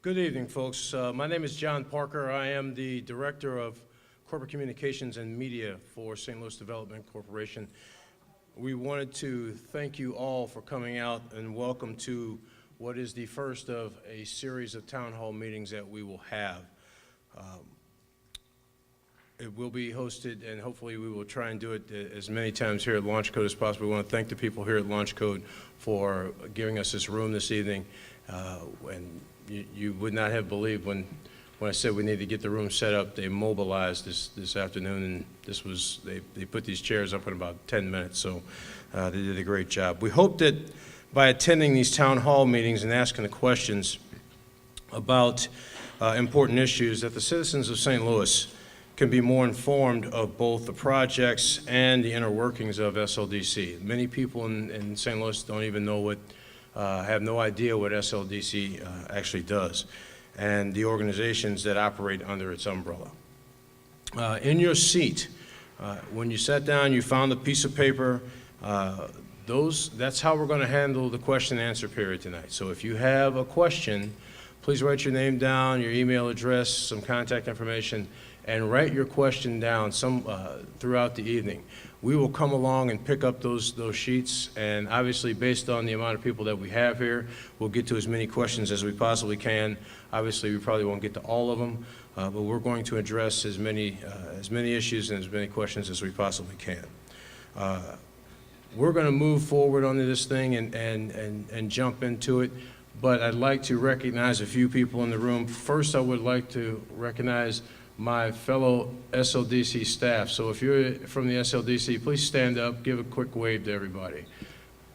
Good evening, folks. My name is John Parker. I am the Director of Corporate Communications and Media for St. Louis Development Corporation. We wanted to thank you all for coming out and welcome to what is the first of a series of town hall meetings that we will have. It will be hosted, and hopefully we will try and do it as many times here at Launch Code as possible. We want to thank the people here at Launch Code for giving us this room this evening. And you would not have believed when I said we need to get the room set up. They mobilized this afternoon, and they put these chairs up in about 10 minutes, so they did a great job. We hope that by attending these town hall meetings and asking the questions about important issues, that the citizens of St. Louis can be more informed of both the projects and the inner workings of SLDC. Many people in St. Louis don't even know have no idea what SLDC actually does, and the organizations that operate under its umbrella. In your seat, when you sat down, you found a piece of paper. That's how we're going to handle the question and answer period tonight. So if you have a question, please write your name down, your email address, some contact information, and write your question down throughout the evening. We will come along and pick up those sheets, and obviously based on the amount of people that we have here, we'll get to as many questions as we possibly can. Obviously we probably won't get to all of them, but we're going to address as many issues and as many questions as we possibly can. We're going to move forward on this thing and jump into it, but I'd like to recognize a few people in the room. First, I would like to recognize my fellow SLDC staff. So if you're from the SLDC, please stand up, give a quick wave to everybody.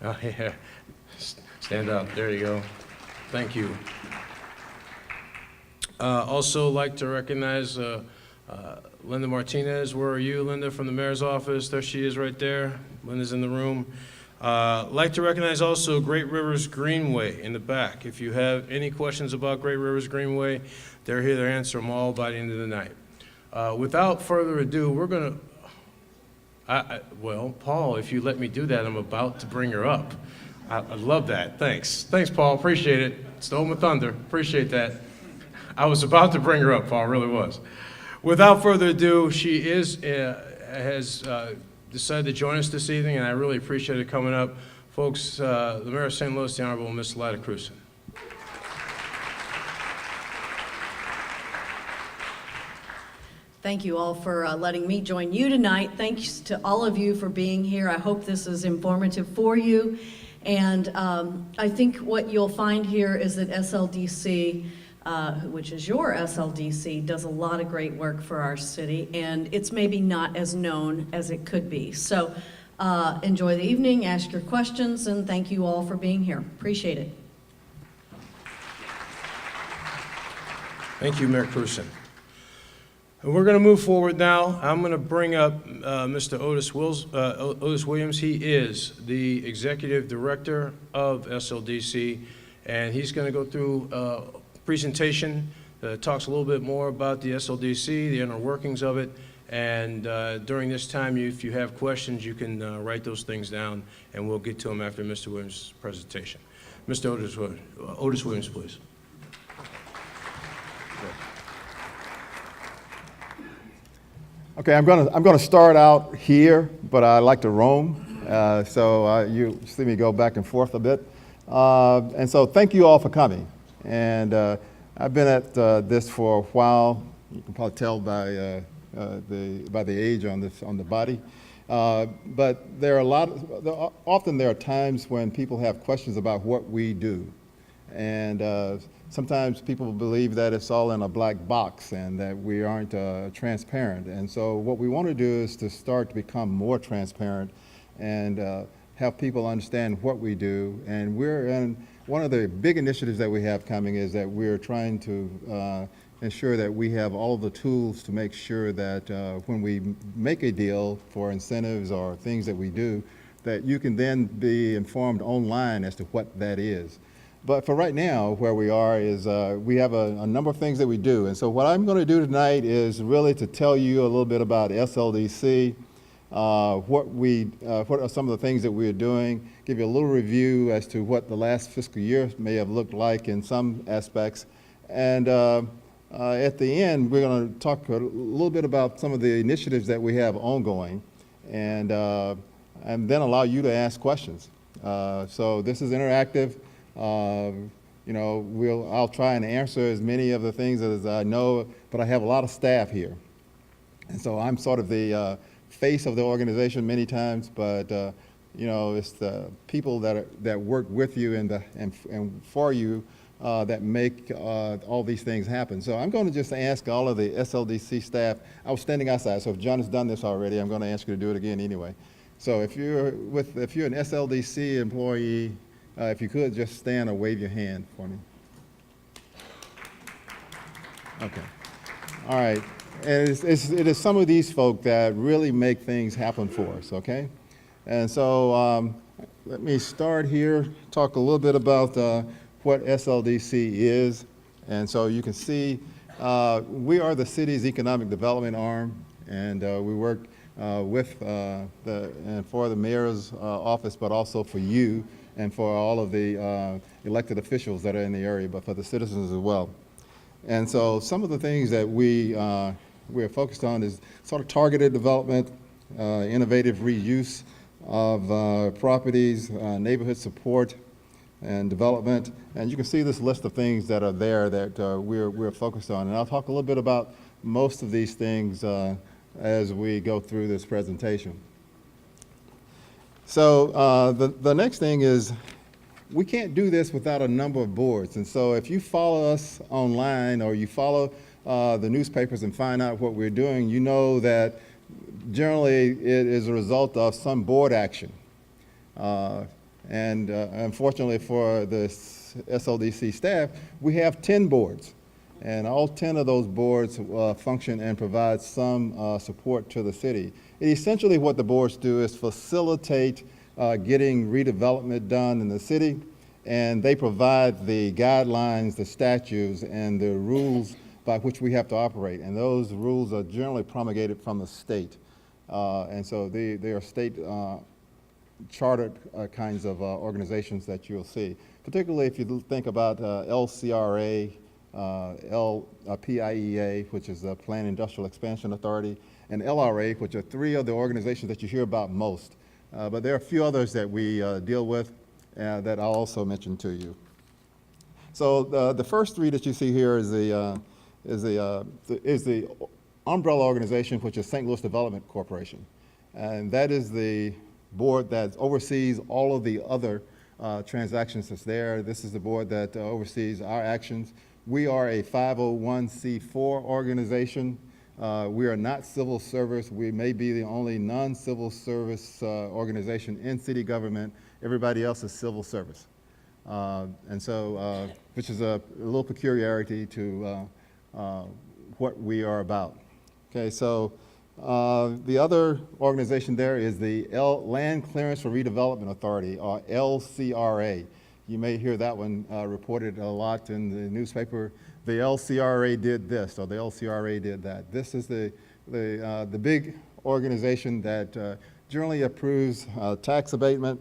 Yeah. Stand up, there you go. Thank you. Also like to recognize Linda Martinez. Where are you, Linda, from the mayor's office? There she is right there. Linda's in the room. Like to recognize also Great Rivers Greenway in the back. If you have any questions about Great Rivers Greenway, they're here to answer them all by the end of the night. Without further ado, we're going to, well, Paul, if you let me do that, I'm about to bring her up. I love that. Thanks. Thanks, Paul. Appreciate it. Stole my thunder. Appreciate that. I was about to bring her up, Paul, really was. Without further ado, she has decided to join us this evening, and I really appreciate it coming up. Folks, the Mayor of St. Louis, the Honorable Ms. Lyda Krewson. Thank you all for letting me join you tonight. Thanks to all of you for being here. I hope this is informative for you. And I think what you'll find here is that SLDC, which is your SLDC, does a lot of great work for our city, and it's maybe not as known as it could be. So enjoy the evening, ask your questions, and thank you all for being here. Appreciate it. Thank you, Mayor Krewson. And we're going to move forward now. I'm going to bring up Mr. Otis Williams. He is the Executive Director of SLDC, and he's going to go through a presentation that talks a little bit more about the SLDC, the inner workings of it, and during this time, if you have questions, you can write those things down, and we'll get to them after Mr. Williams' presentation. Mr. Otis Williams, please. Okay, I'm gonna start out here, but I like to roam, so you see me go back and forth a bit. And so thank you all for coming. And I've been at this for a while. You can probably tell by the age on the body. But often there are times when people have questions about what we do. And sometimes people believe that it's all in a black box and that we aren't transparent. And so what we want to do is to start to become more transparent and have people understand what we do. And one of the big initiatives that we have coming is that we're trying to ensure that we have all the tools to make sure that when we make a deal for incentives or things that we do, that you can then be informed online as to what that is. But for right now, where we are is we have a number of things that we do. And so what I'm going to do tonight is really to tell you a little bit about SLDC, what are some of the things that we're doing, give you a little review as to what the last fiscal year may have looked like in some aspects, And at the end, we're going to talk a little bit about some of the initiatives that we have ongoing, and then allow you to ask questions. So this is interactive. You know, I'll try and answer as many of the things as I know, but I have a lot of staff here. And so I'm sort of the face of the organization many times, but you know, it's the people that work with you and for you that make all these things happen. So I'm going to just ask all of the SLDC staff. I was standing outside, so if John has done this already, I'm going to ask you to do it again anyway. So if you're an SLDC employee, if you could just stand or wave your hand for me. Okay. All right. And it is some of these folk that really make things happen for us, okay? And so let me start here, talk a little bit about what SLDC is. And so you can see we are the city's economic development arm, and we work with and for the mayor's office, but also for you and for all of the elected officials that are in the area, but for the citizens as well. And so some of the things that we're focused on is sort of targeted development, innovative reuse of properties, neighborhood support and development. And you can see this list of things that are there that we're focused on. And I'll talk a little bit about most of these things as we go through this presentation. So the next thing is, we can't do this without a number of boards. And so if you follow us online or you follow the newspapers and find out what we're doing, you know that generally it is a result of some board action. And unfortunately for the SLDC staff, we have 10 boards. And all 10 of those boards function and provide some support to the city. And essentially what the boards do is facilitate getting redevelopment done in the city, and they provide the guidelines, the statutes, and the rules by which we have to operate. And those rules are generally promulgated from the state. And so they are state chartered kinds of organizations that you'll see. Particularly if you think about LCRA, PIEA, which is the Plan Industrial Expansion Authority, and LRA, which are three of the organizations that you hear about most. But there are a few others that we deal with that I'll also mention to you. So the first three that you see here is the umbrella organization, which is St. Louis Development Corporation. And that is the board that oversees all of the other transactions that's there. This is the board that oversees our actions. We are a 501c4 organization. We are not civil service. We may be the only non-civil service organization in city government. Everybody else is civil service. And so, which is a little peculiarity to what we are about. Okay, so the other organization there is the Land Clearance for Redevelopment Authority, or LCRA. You may hear that one reported a lot in the newspaper. The LCRA did this, or the LCRA did that. This is the big organization that generally approves tax abatement.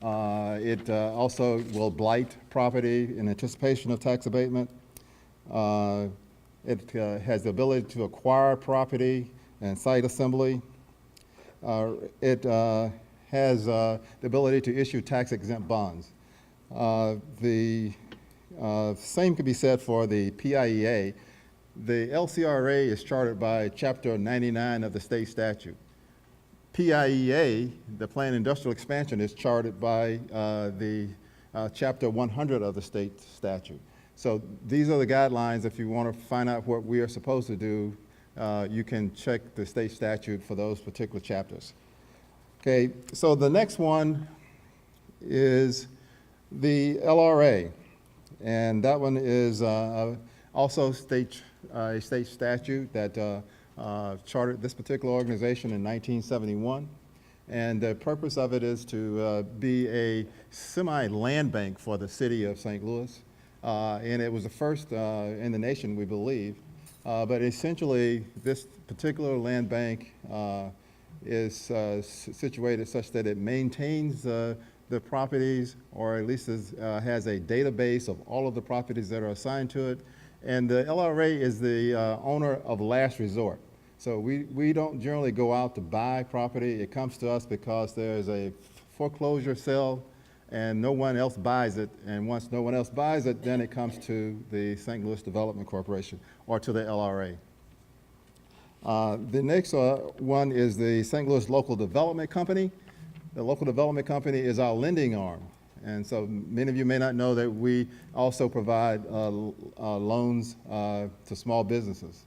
It also will blight property in anticipation of tax abatement. It has the ability to acquire property and site assembly. It has the ability to issue tax-exempt bonds. The same could be said for the PIEA. The LCRA is chartered by Chapter 99 of the state statute. PIEA, the Plan Industrial Expansion, is chartered by the Chapter 100 of the state statute. So these are the guidelines. If you want to find out what we are supposed to do, you can check the state statute for those particular chapters. Okay, so the next one is the LRA, and that one is also a state statute that chartered this particular organization in 1971, and the purpose of it is to be a semi-land bank for the city of St. Louis, and it was the first in the nation, we believe, but essentially this particular land bank is situated such that it maintains the properties, or at least has a database of all of the properties that are assigned to it. And the LRA is the owner of last resort. So we don't generally go out to buy property. It comes to us because there's a foreclosure sale and no one else buys it. And once no one else buys it, then it comes to the St. Louis Development Corporation or to the LRA. The next one is the St. Louis Local Development Company. The Local Development Company is our lending arm. And so many of you may not know that we also provide loans to small businesses.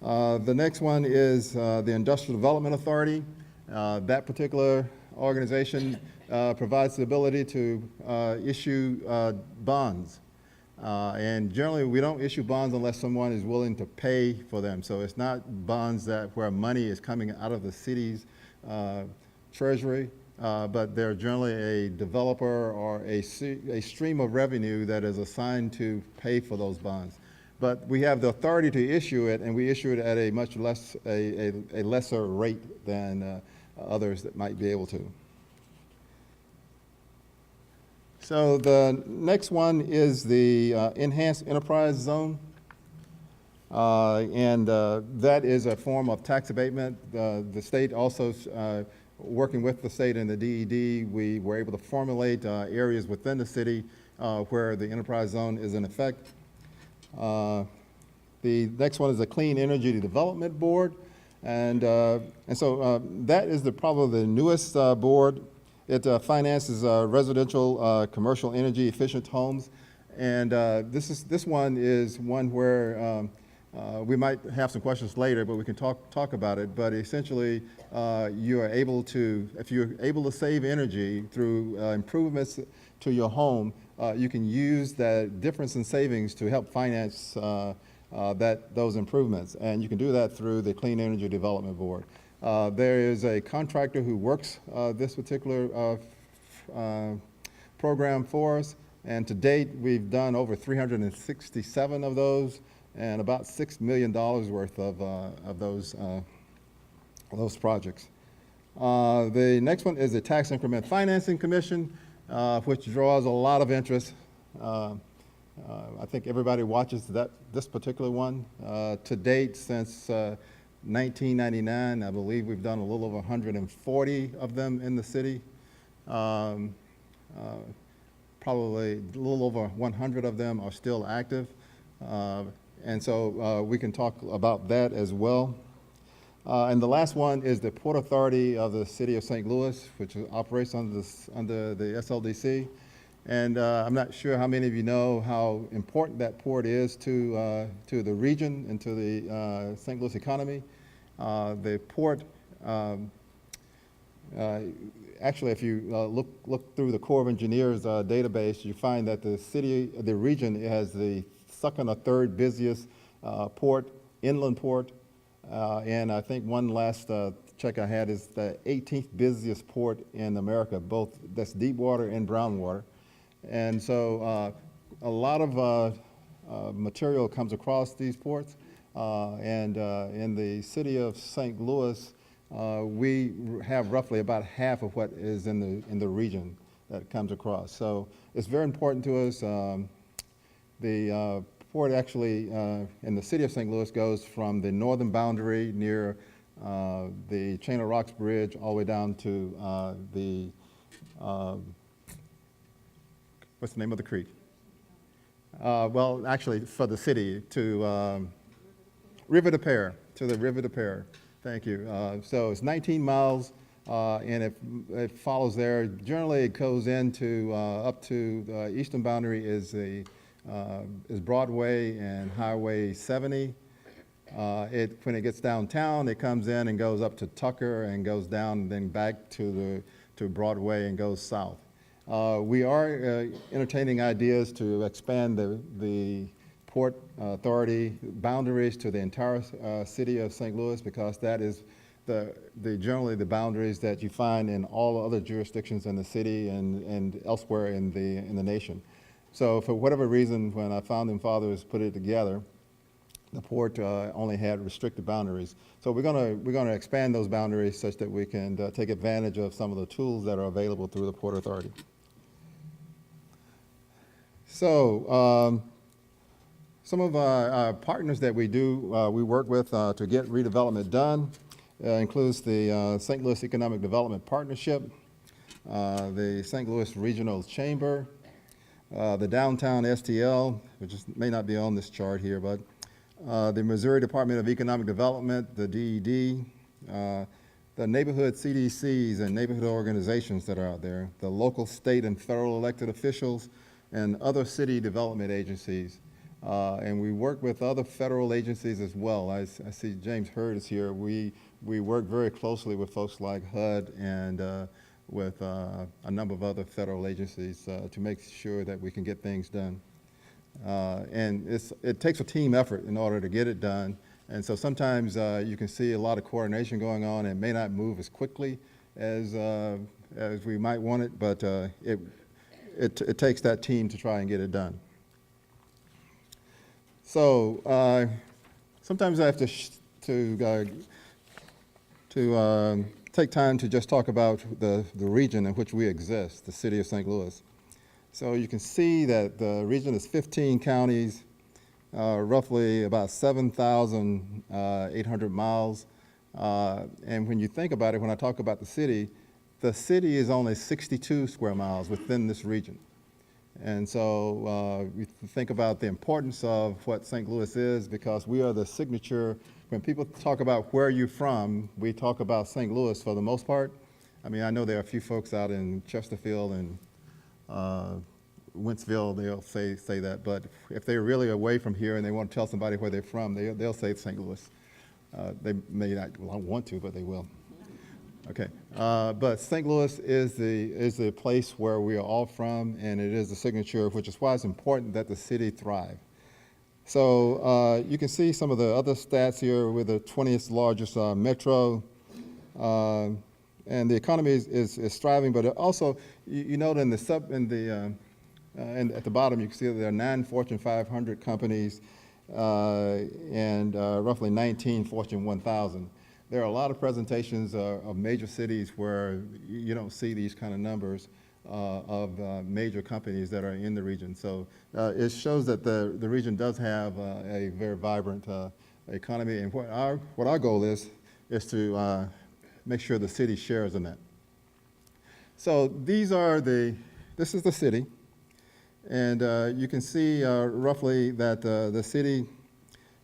The next one is the Industrial Development Authority. That particular organization provides the ability to issue bonds. And generally, we don't issue bonds unless someone is willing to pay for them. So it's not bonds where money is coming out of the city's treasury, but they're generally a developer or a stream of revenue that is assigned to pay for those bonds. But we have the authority to issue it, and we issue it at a much less, a lesser rate than others that might be able to. So the next one is the Enhanced Enterprise Zone. And that is a form of tax abatement. The state also, working with the state and the DED, we were able to formulate areas within the city where the enterprise zone is in effect. The next one is the Clean Energy Development Board. And so that is probably the newest board. It finances residential, commercial energy efficient homes. And this one is one where we might have some questions later, but we can talk about it. But essentially, you are able to, if you're able to save energy through improvements to your home, you can use that difference in savings to help finance those improvements. And you can do that through the Clean Energy Development Board. There is a contractor who works this particular program for us. And to date, we've done over 367 of those and about $6 million worth of those projects. The next one is the Tax Increment Financing Commission, which draws a lot of interest. I think everybody watches this particular one. To date, since 1999, I believe we've done a little over 140 of them in the city. Probably a little over 100 of them are still active. And so we can talk about that as well. And the last one is the Port Authority of the City of St. Louis, which operates under the SLDC. And I'm not sure how many of you know how important that port is to the region and to the St. Louis economy. The port, actually, if you look through the Corps of Engineers database, you find that the region has the second or third busiest port, inland port, and I think one last check I had is the 18th busiest port in America, both that's deep water and brown water. And so a lot of material comes across these ports, and in the city of St. Louis, we have roughly about half of what is in the region that comes across. So it's very important to us. The port actually in the city of St. Louis goes from the northern boundary near the Chain of Rocks Bridge all the way down to the what's the name of the creek? Well, actually, for the city, to River de Pere, to the River de Pere. Thank you. So it's 19 miles, and it follows there. Generally, it goes into up to the eastern boundary is Broadway and Highway 70. When it gets downtown, it comes in and goes up to Tucker and goes down and then back to Broadway and goes south. We are entertaining ideas to expand the Port Authority boundaries to the entire city of St. Louis, because that is generally the boundaries that you find in all other jurisdictions in the city and elsewhere in the nation. So for whatever reason, when our founding fathers put it together, the port only had restricted boundaries. So we're gonna expand those boundaries such that we can take advantage of some of the tools that are available through the Port Authority. So some of our partners that we work with to get redevelopment done includes the St. Louis Economic Development Partnership, the St. Louis Regional Chamber, the Downtown STL, which may not be on this chart here, but the Missouri Department of Economic Development, the DED, the neighborhood CDCs and neighborhood organizations that are out there, the local, state, and federal elected officials, and other city development agencies. And we work with other federal agencies as well. I see James Hurd is here. We work very closely with folks like HUD and with a number of other federal agencies to make sure that we can get things done. And it takes a team effort in order to get it done. And so sometimes you can see a lot of coordination going on and it may not move as quickly as we might want it, but it takes that team to try and get it done. So sometimes I have to take time to just talk about the region in which we exist, the city of St. Louis. So you can see that the region is 15 counties, roughly about 7,800 miles. And when you think about it, when I talk about the city is only 62 square miles within this region. And so we think about the importance of what St. Louis is because we are the signature. When people talk about where you're from, we talk about St. Louis for the most part. I mean, I know there are a few folks out in Chesterfield and Wentzville, they'll say that, but if they're really away from here and they want to tell somebody where they're from, they'll say St. Louis. They may not want to, but they will. Okay, but St. Louis is the place where we are all from, and it is the signature, which is why it's important that the city thrive. So you can see some of the other stats here. We're the 20th largest metro, and the economy is thriving. But also, you note at the bottom, you can see that there are 9 Fortune 500 companies and roughly 19 Fortune 1000. There are a lot of presentations of major cities where you don't see these kind of numbers of major companies that are in the region. So it shows that the region does have a very vibrant economy. And what our goal is to make sure the city shares in that. So this is the city. And you can see roughly that the city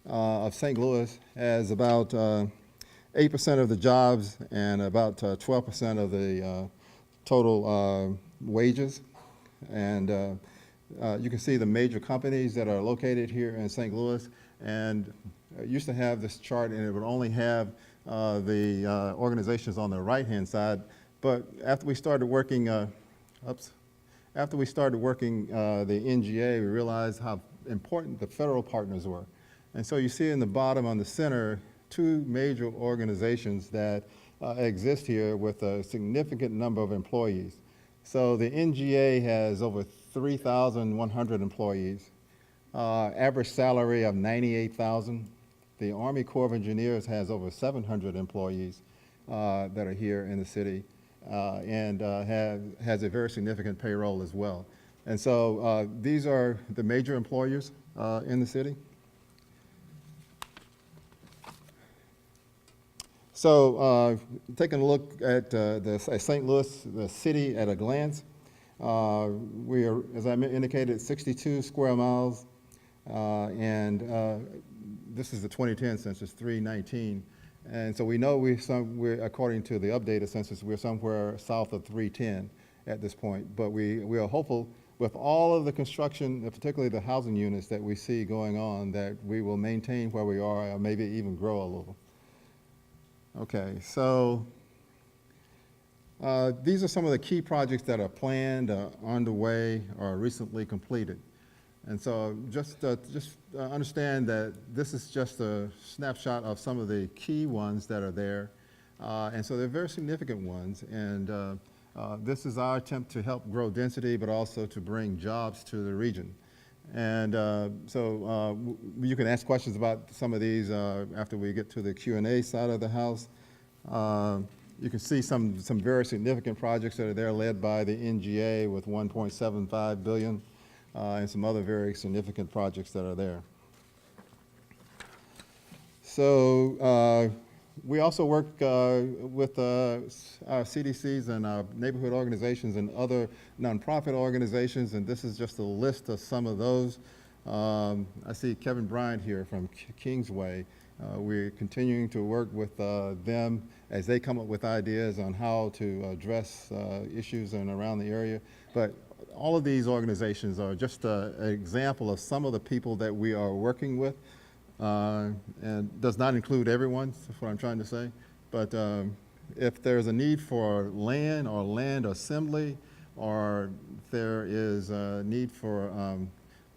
of St. Louis has about 8% of the jobs and about 12% of the total wages. And you can see the major companies that are located here in St. Louis. And I used to have this chart and it would only have the organizations on the right-hand side. But after we started working, the NGA, we realized how important the federal partners were. And so you see in the bottom on the center, 2 major organizations that exist here with a significant number of employees. So the NGA has over 3,100 employees, average salary of $98,000. The Army Corps of Engineers has over 700 employees that are here in the city and has a very significant payroll as well. And so these are the major employers in the city. So taking a look at St. Louis, the city at a glance, we are, as I indicated, 62 square miles, and this is the 2010 census, 319. And so we know we're according to the updated census, we're somewhere south of 310 at this point. But we are hopeful with all of the construction, particularly the housing units that we see going on, that we will maintain where we are or maybe even grow a little. Okay, so these are some of the key projects that are planned, underway, or recently completed. And so just understand that this is just a snapshot of some of the key ones that are there. And so they're very significant ones. And this is our attempt to help grow density, but also to bring jobs to the region. And you can ask questions about some of these after we get to the Q&A side of the house. You can see some very significant projects that are there led by the NGA with $1.75 billion and some other very significant projects that are there. So we also work with our CDCs and our neighborhood organizations and other nonprofit organizations, and this is just a list of some of those. I see Kevin Bryant here from Kingsway. We're continuing to work with them as they come up with ideas on how to address issues in and around the area. But all of these organizations are just an example of some of the people that we are working with. And does not include everyone, that's what I'm trying to say. But if there's a need for land or land assembly, or if there is a need for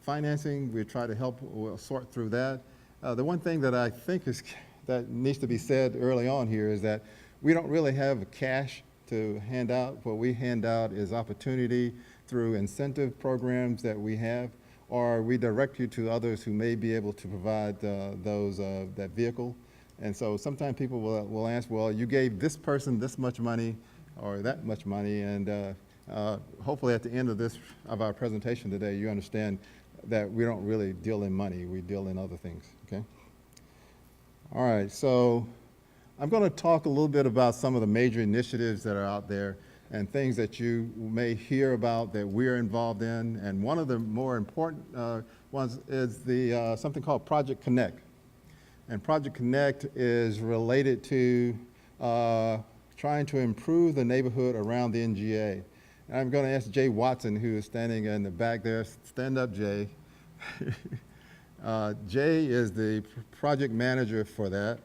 financing, we try to help sort through that. The one thing that I think that needs to be said early on here is that we don't really have cash to hand out. What we hand out is opportunity through incentive programs that we have, or we direct you to others who may be able to provide that vehicle. And so sometimes people will ask, well, you gave this person this much money or that much money, and hopefully at the end of our presentation today, you understand that we don't really deal in money, we deal in other things, okay? All right, so I'm gonna talk a little bit about some of the major initiatives that are out there and things that you may hear about that we're involved in. And one of the more important ones is something called Project Connect. And Project Connect is related to trying to improve the neighborhood around the NGA. And I'm going to ask Jay Watson, who is standing in the back there. Stand up, Jay. Jay is the project manager for that.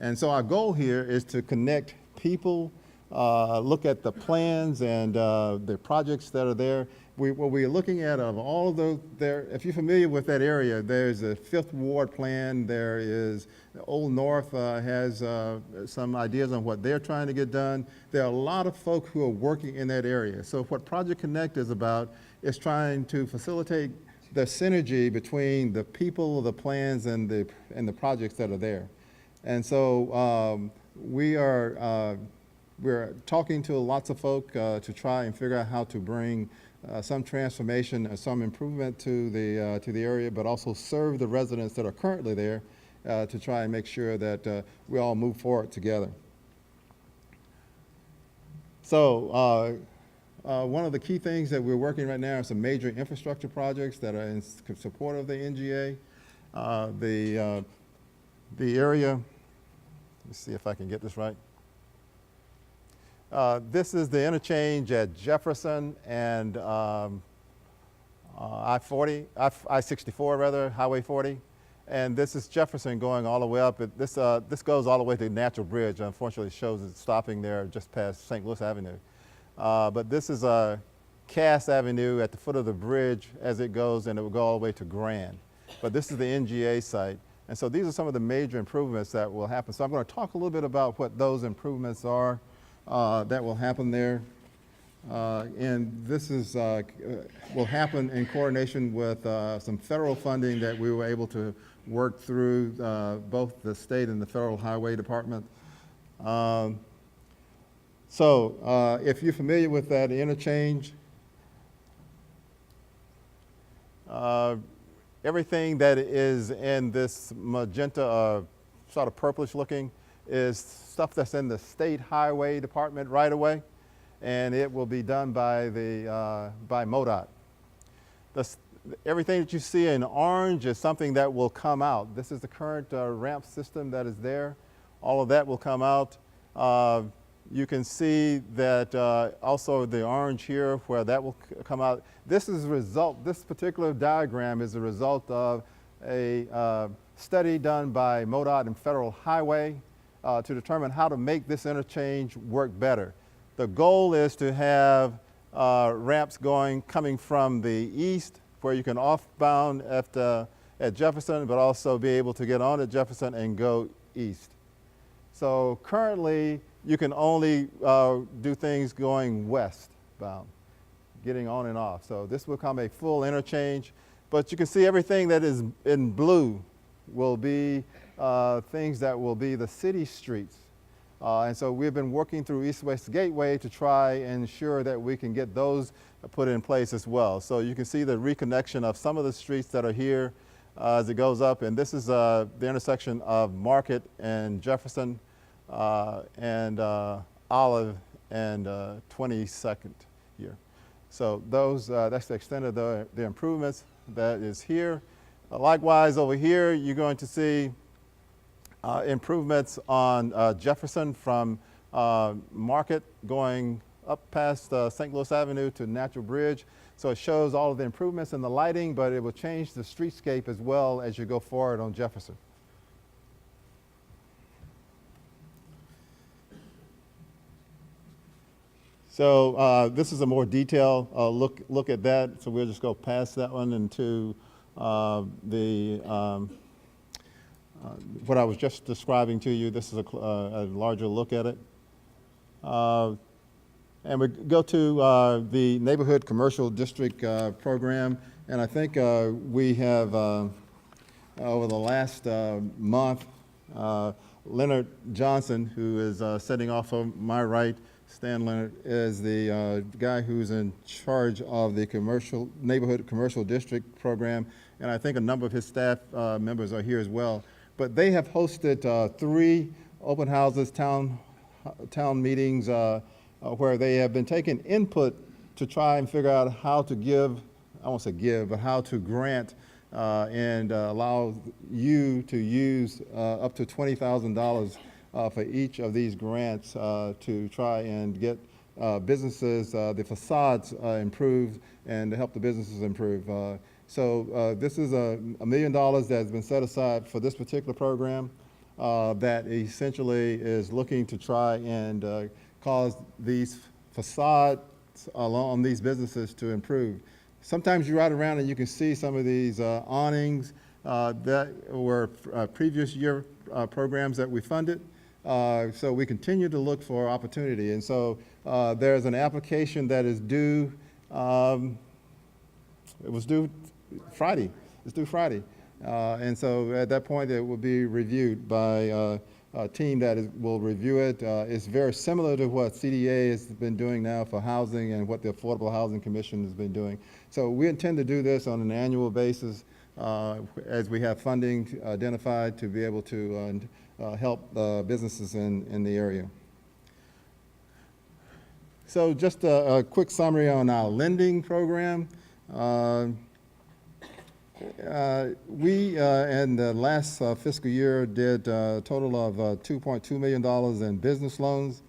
And so our goal here is to connect people, look at the plans and the projects that are there. What we're looking at of all of those there, if you're familiar with that area, there's a 5th Ward plan. There is, Old North has some ideas on what they're trying to get done. There are a lot of folk who are working in that area. So what Project Connect is about is trying to facilitate the synergy between the people, the plans, and the projects that are there. And so we're talking to lots of folk to try and figure out how to bring some transformation, some improvement to the area, but also serve the residents that are currently there to try and make sure that we all move forward together. So one of the key things that we're working right now are some major infrastructure projects that are in support of the NGA. The area, let's see if I can get this right. This is the interchange at Jefferson and I-64 rather, Highway 40. And this is Jefferson going all the way up. This goes all the way to Natural Bridge. Unfortunately, it shows it stopping there just past St. Louis Avenue. But this is Cass Avenue at the foot of the bridge as it goes, and it will go all the way to Grand. But this is the NGA site. And so these are some of the major improvements that will happen. So I'm going to talk a little bit about what those improvements are that will happen there. And this will happen in coordination with some federal funding that we were able to work through both the state and the Federal Highway Department. So if you're familiar with that interchange, everything that is in this magenta, sort of purplish looking, is stuff that's in the State Highway Department right away, and it will be done by MoDOT. Everything that you see in orange is something that will come out. This is the current ramp system that is there. All of that will come out. You can see that also the orange here where that will come out. This particular diagram is a result of a study done by MoDOT and Federal Highway to determine how to make this interchange work better. The goal is to have ramps coming from the east where you can offbound at Jefferson, but also be able to get on at Jefferson and go east. So currently, you can only do things going westbound, getting on and off. So this will become a full interchange. But you can see everything that is in blue will be things that will be the city streets. And so we've been working through East-West Gateway to try and ensure that we can get those put in place as well. So you can see the reconnection of some of the streets that are here as it goes up. And this is the intersection of Market and Jefferson and Olive and 22nd here. So that's the extent of the improvements that is here. Likewise, over here, you're going to see improvements on Jefferson from Market going up past St. Louis Avenue to Natural Bridge. So it shows all of the improvements in the lighting, but it will change the streetscape as well as you go forward on Jefferson. So this is a more detailed look at that. So we'll just go past that one into what I was just describing to you. This is a larger look at it. And we go to the Neighborhood Commercial District program. And I think we have, over the last month, Leonard Johnson, who is sitting off of my right, Stan Leonard, is the guy who's in charge of the Neighborhood Commercial District program. And I think a number of his staff members are here as well. But they have hosted 3 open houses, town meetings, where they have been taking input to try and figure out how to give, I won't say give, but how to grant and allow you to use up to $20,000 for each of these grants to try and get businesses, the facades improved and to help the businesses improve. So this is $1 million that has been set aside for this particular program that essentially is looking to try and cause these facades along these businesses to improve. Sometimes you ride around and you can see some of these awnings that were previous year programs that we funded. So we continue to look for opportunity. And so there's an application that is due, it was due Friday. It's due Friday. And so at that point, it will be reviewed by a team that will review it. It's very similar to what CDA has been doing now for housing and what the Affordable Housing Commission has been doing. So we intend to do this on an annual basis as we have funding identified to be able to help businesses in the area. So just a quick summary on our lending program. We, in the last fiscal year, did a total of $2.2 million in business loans,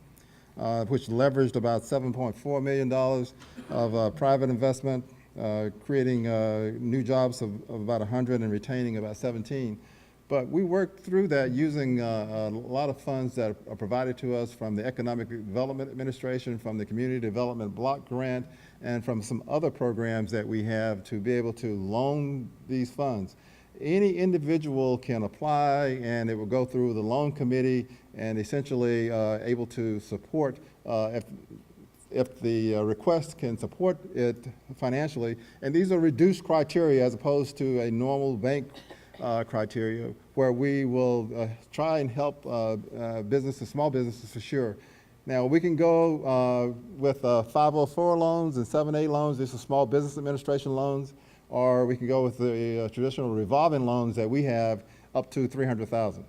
which leveraged about $7.4 million of private investment, creating new jobs of about 100 and retaining about 17. But we worked through that using a lot of funds that are provided to us from the Economic Development Administration, from the Community Development Block Grant, and from some other programs that we have to be able to loan these funds. Any individual can apply and it will go through the loan committee and essentially able to support if the request can support it financially. And these are reduced criteria as opposed to a normal bank criteria where we will try and help businesses, small businesses for sure. Now, we can go with 504 loans and 7A loans. These are small business administration loans. Or we can go with the traditional revolving loans that we have up to $300,000.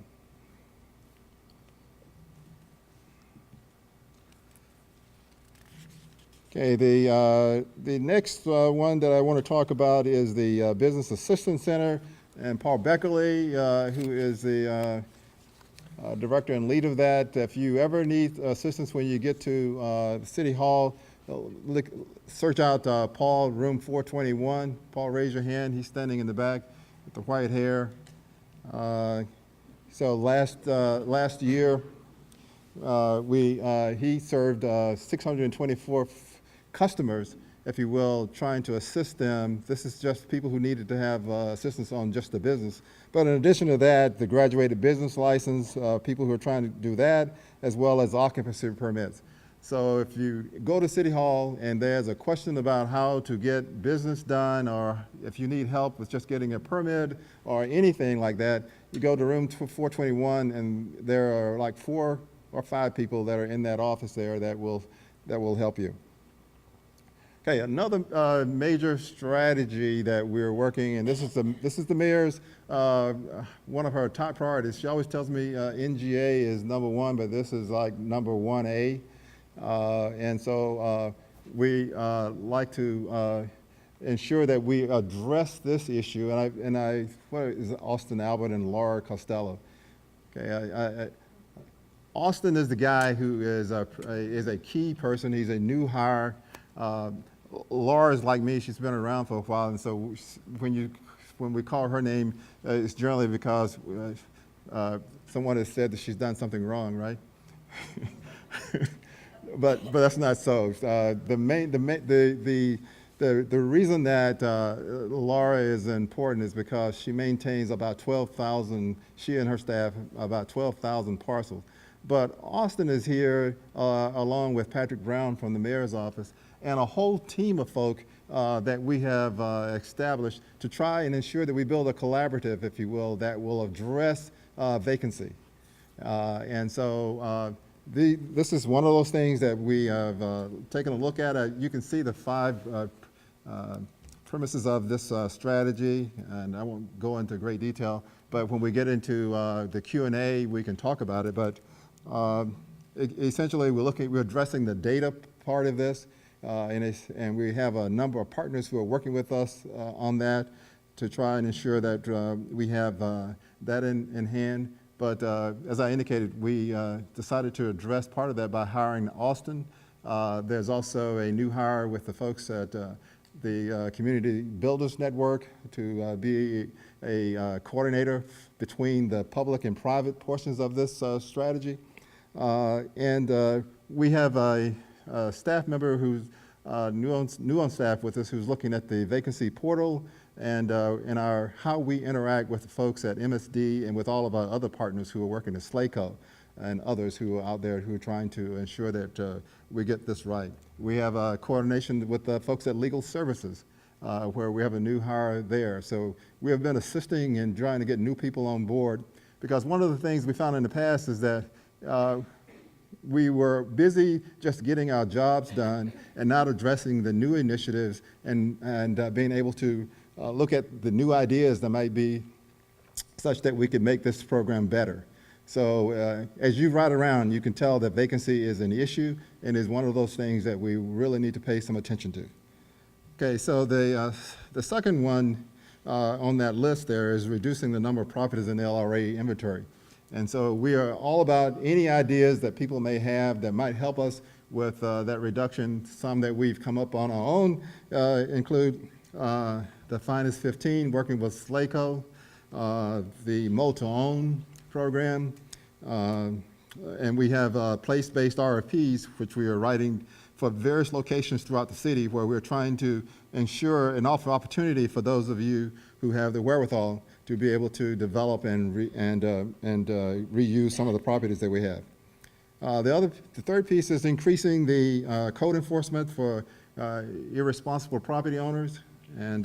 Okay, the next one that I want to talk about is the Business Assistance Center. And Paul Beckerly, who is the director and lead of that. If you ever need assistance when you get to City Hall, search out Paul, room 421. Paul, raise your hand. He's standing in the back with the white hair. So last year, he served 624 customers, if you will, trying to assist them. This is just people who needed to have assistance on just the business. But in addition to that, the graduated business license, people who are trying to do that, as well as occupancy permits. So if you go to City Hall and there's a question about how to get business done, or if you need help with just getting a permit or anything like that, you go to room 421, and there are like 4 or 5 people that are in that office there that will help you. Okay, another major strategy that we're working, and this is the mayor's one of her top priorities. She always tells me NGA is number 1, but this is like number 1A. And so we like to ensure that we address this issue. What is Austin Albert and Laura Costello? Okay, Austin is the guy who is a key person. He's a new hire. Laura is like me. She's been around for a while, and so when we call her name, it's generally because someone has said that she's done something wrong, right? But that's not so. The reason that Laura is important is because she maintains about 12,000. She and her staff about 12,000 parcels. But Austin is here along with Patrick Brown from the mayor's office and a whole team of folk that we have established to try and ensure that we build a collaborative, if you will, that will address vacancy. And so this is one of those things that we have taken a look at. You can see the 5 premises of this strategy, and I won't go into great detail, but when we get into the Q&A, we can talk about it. But essentially, we're addressing the data part of this, and we have a number of partners who are working with us on that to try and ensure that we have that in hand. But as I indicated, we decided to address part of that by hiring Austin. There's also a new hire with the folks at the Community Builders Network to be a coordinator between the public and private portions of this strategy. And we have a staff member who's new on staff with us, who's looking at the vacancy portal and how we interact with the folks at MSD and with all of our other partners who are working at SLACO and others who are out there who are trying to ensure that we get this right. We have a coordination with the folks at Legal Services, where we have a new hire there. So we have been assisting in trying to get new people on board, because one of the things we found in the past is that we were busy just getting our jobs done and not addressing the new initiatives and being able to look at the new ideas that might be such that we could make this program better. So as you ride around, you can tell that vacancy is an issue and is one of those things that we really need to pay some attention to. Okay, so the second one on that list there is reducing the number of properties in the LRA inventory. And so we are all about any ideas that people may have that might help us with that reduction. Some that we've come up on our own include the Finest 15, working with SLACO, the Mold-to-Own program, and we have place-based RFPs, which we are writing for various locations throughout the city, where we're trying to ensure and offer opportunity for those of you who have the wherewithal to be able to develop and reuse some of the properties that we have. The third piece is increasing the code enforcement for irresponsible property owners, and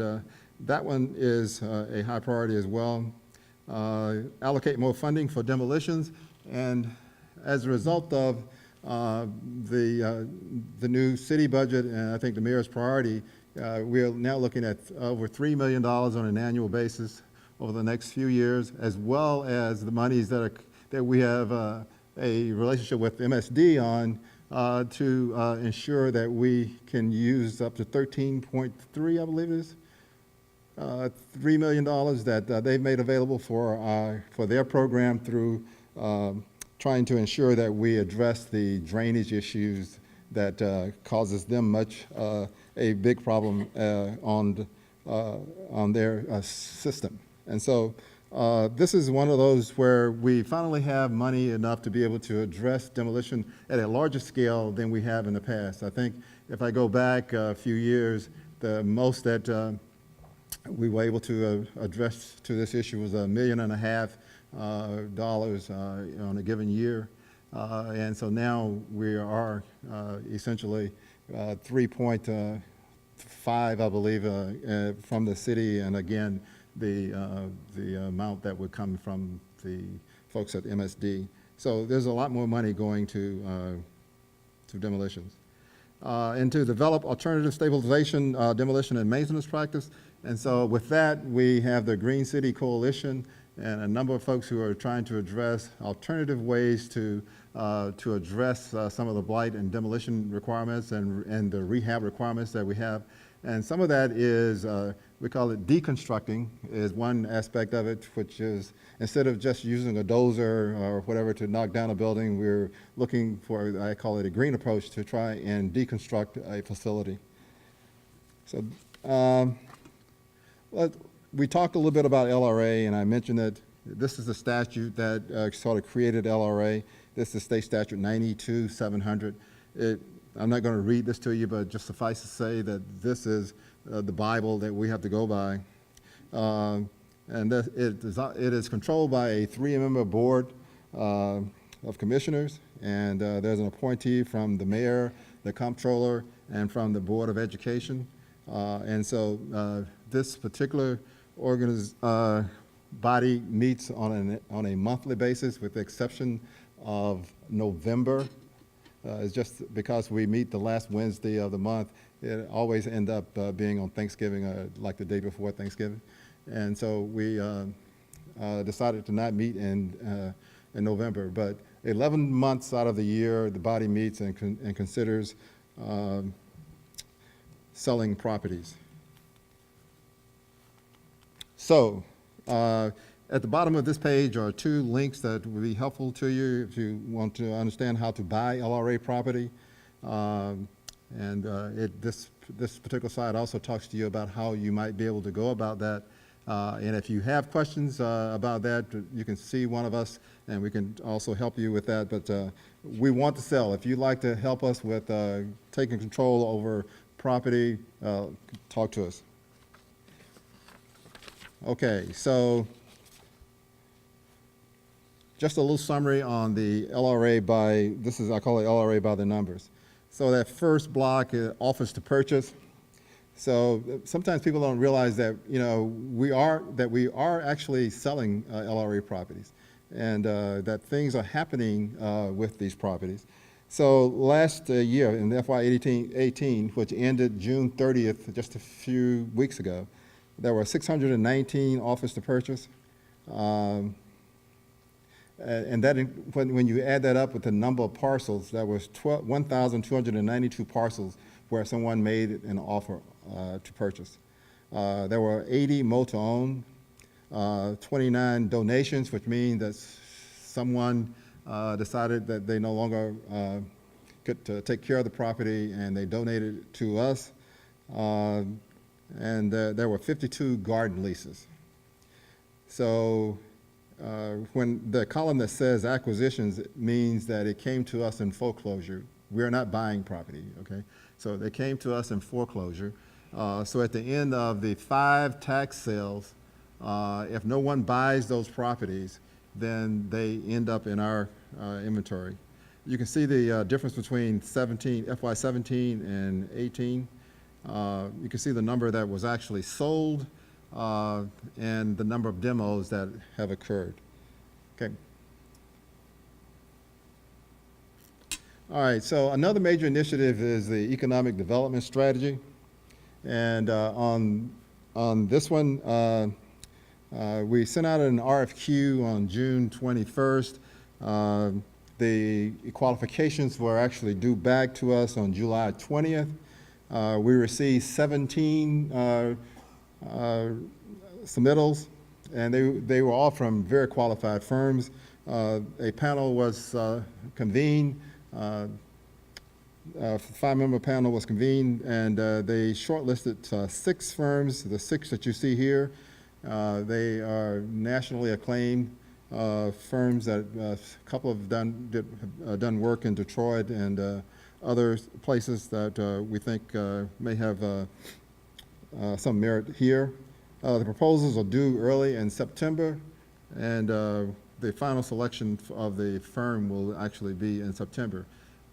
that one is a high priority as well. Allocate more funding for demolitions, and as a result of the new city budget, and I think the mayor's priority, we are now looking at over $3 million on an annual basis over the next few years, as well as the monies that we have a relationship with MSD on to ensure that we can use up to 13.3, I believe it is, $3 million that they've made available for their program through trying to ensure that we address the drainage issues that causes them a big problem on their system. And so this is one of those where we finally have money enough to be able to address demolition at a larger scale than we have in the past. I think if I go back a few years, the most that we were able to address to this issue was $1.5 million on a given year. And so now we are essentially 3.5, I believe, from the city, and again, the amount that would come from the folks at MSD. So there's a lot more money going to demolitions. And to develop alternative stabilization, demolition, and maintenance practice. And so with that, we have the Green City Coalition and a number of folks who are trying to address alternative ways to address some of the blight and demolition requirements and the rehab requirements that we have. And some of that is, we call it deconstructing, is one aspect of it, which is instead of just using a dozer or whatever to knock down a building, we're looking for, I call it a green approach, to try and deconstruct a facility. So we talked a little bit about LRA, and I mentioned that this is the statute that sort of created LRA. This is State Statute 92-700. I'm not going to read this to you, but just suffice to say that this is the Bible that we have to go by. And that it is controlled by a 3-member board of commissioners, and there's an appointee from the mayor, the comptroller, and from the Board of Education. And so this particular body meets on a monthly basis, with the exception of November. It's just because we meet the last Wednesday of the month, it always ends up being on Thanksgiving, like the day before Thanksgiving. And so we decided to not meet in November. But 11 months out of the year, the body meets and considers selling properties. So at the bottom of this page are 2 links that would be helpful to you if you want to understand how to buy LRA property. This particular slide also talks to you about how you might be able to go about that. And if you have questions about that, you can see one of us, and we can also help you with that. But we want to sell. If you'd like to help us with taking control over property, talk to us. Okay, so just a little summary on the LRA I call it LRA by the numbers. So that first block is offers to purchase. So sometimes people don't realize that, we are actually selling LRA properties, and that things are happening with these properties. So last year in FY 18, which ended June 30th, just a few weeks ago, there were 619 offers to purchase. And that, when you add that up with the number of parcels, that was 1,292 parcels where someone made an offer to purchase. There were 80 motor-owned, 29 donations, which means that someone decided that they no longer could take care of the property, and they donated it to us. And there were 52 garden leases. So when the column that says acquisitions, it means that it came to us in foreclosure. We're not buying property, okay? So they came to us in foreclosure. So at the end of the 5 tax sales, if no one buys those properties, then they end up in our inventory. You can see the difference between FY 17 and 18. You can see the number that was actually sold and the number of demos that have occurred. Okay. All right, so another major initiative is the economic development strategy. And on this one, we sent out an RFQ on June 21st. The qualifications were actually due back to us on July 20th. We received 17 submittals, and they were all from very qualified firms. A panel was convened. A 5-member panel was convened, and they shortlisted 6 firms, the 6 that you see here. They are nationally acclaimed firms that a couple have done work in Detroit and other places that we think may have some merit here. The proposals are due early in September, and the final selection of the firm will actually be in September.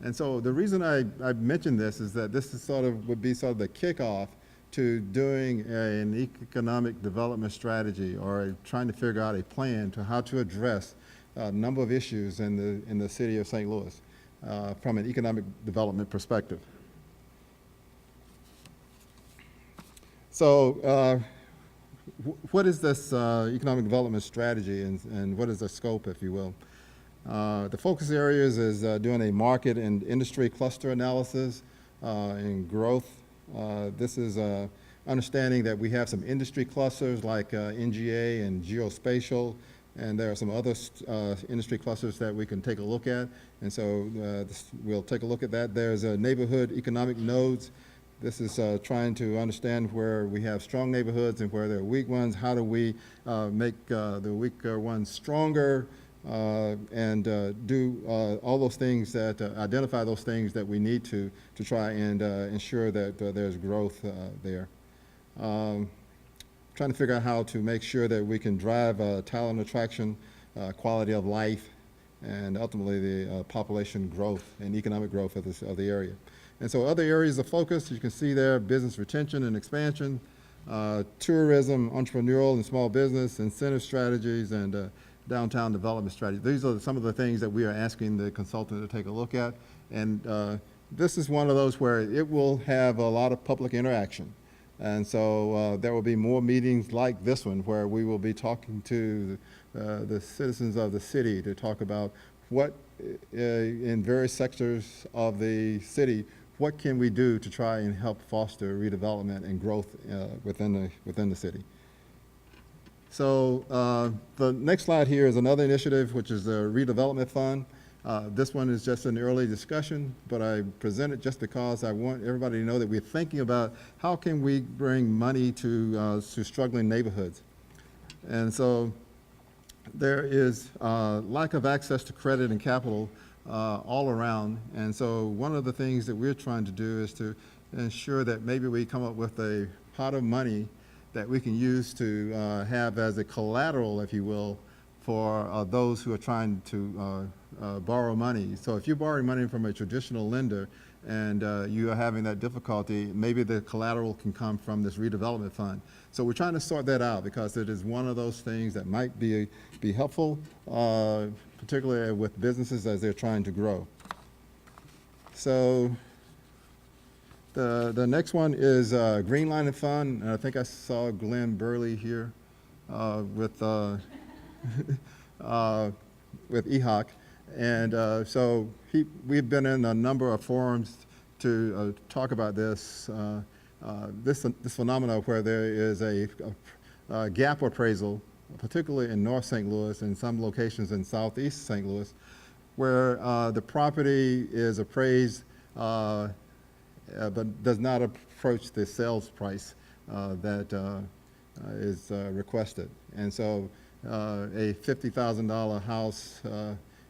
And so the reason I mentioned this is that this is would be sort of the kickoff to doing an economic development strategy, or trying to figure out a plan to how to address a number of issues in the city of St. Louis from an economic development perspective. So what is this economic development strategy, and what is the scope, if you will? The focus areas is doing a market and industry cluster analysis and growth. This is understanding that we have some industry clusters like NGA and geospatial, and there are some other industry clusters that we can take a look at. And so we'll take a look at that. There's neighborhood economic nodes. This is trying to understand where we have strong neighborhoods and where there are weak ones. How do we make the weaker ones stronger, and do all those things that, identify those things that we need to try and ensure that there's growth there. Trying to figure out how to make sure that we can drive talent attraction, quality of life, and ultimately the population growth and economic growth of the area. And so other areas of focus, you can see there, business retention and expansion, tourism, entrepreneurial and small business, incentive strategies, and downtown development strategies. These are some of the things that we are asking the consultant to take a look at. And this is one of those where it will have a lot of public interaction. And so there will be more meetings like this one where we will be talking to the citizens of the city to talk about what, in various sectors of the city, what can we do to try and help foster redevelopment and growth within the city. So the next slide here is another initiative, which is the Redevelopment Fund. This one is just an early discussion, but I present it just because I want everybody to know that we're thinking about how can we bring money to struggling neighborhoods. And so there is lack of access to credit and capital all around. And so one of the things that we're trying to do is to ensure that maybe we come up with a pot of money that we can use to have as a collateral, if you will, for those who are trying to borrow money. So if you're borrowing money from a traditional lender and you are having that difficulty, maybe the collateral can come from this redevelopment fund. So we're trying to sort that out because it is one of those things that might be helpful, particularly with businesses as they're trying to grow. So the next one is Green Line and Fund. And I think I saw Glenn Burley here with EHOC. And so we've been in a number of forums to talk about this phenomena where there is a gap appraisal, particularly in North St. Louis and some locations in Southeast St. Louis, where the property is appraised but does not approach the sales price that is requested. And so a $50,000 house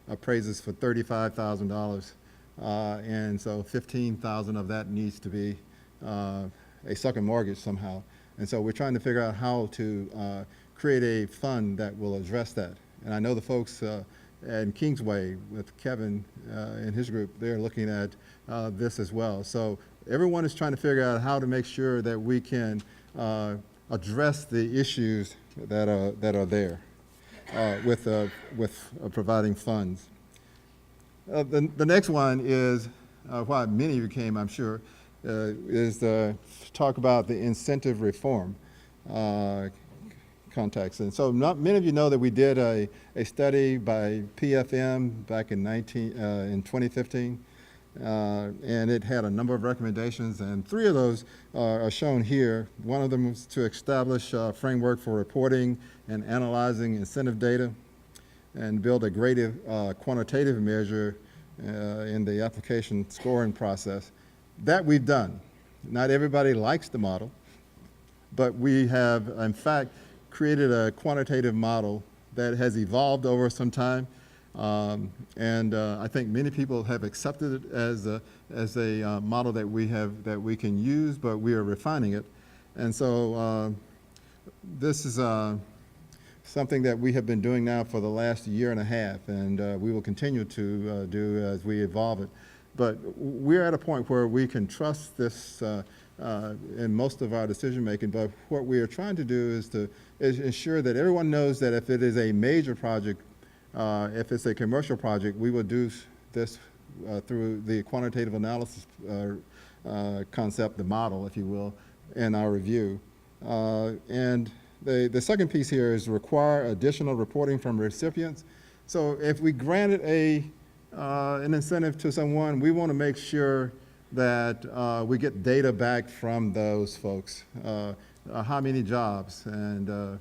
appraises for $35,000, and so $15,000 of that needs to be a second mortgage somehow. And so we're trying to figure out how to create a fund that will address that. And I know the folks in Kingsway with Kevin and his group, they're looking at this as well. So everyone is trying to figure out how to make sure that we can address the issues that are there with providing funds. The next one is why many of you came, I'm sure, is to talk about the incentive reform context. And so not many of you know that we did a study by PFM back in 2015, and it had a number of recommendations, and 3 of those are shown here. One of them was to establish a framework for reporting and analyzing incentive data and build a graded quantitative measure in the application scoring process. That we've done. Not everybody likes the model, but we have, in fact, created a quantitative model that has evolved over some time, and I think many people have accepted it as a model that we can use, but we are refining it. And so this is something that we have been doing now for the last year and a half, and we will continue to do as we evolve it. But we're at a point where we can trust this in most of our decision making. But what we are trying to do is ensure that everyone knows that if it is a major project, if it's a commercial project, we will do this through the quantitative analysis concept, the model, if you will, in our review. And the second piece here is require additional reporting from recipients. So if we granted an incentive to someone, we want to make sure that we get data back from those folks. How many jobs and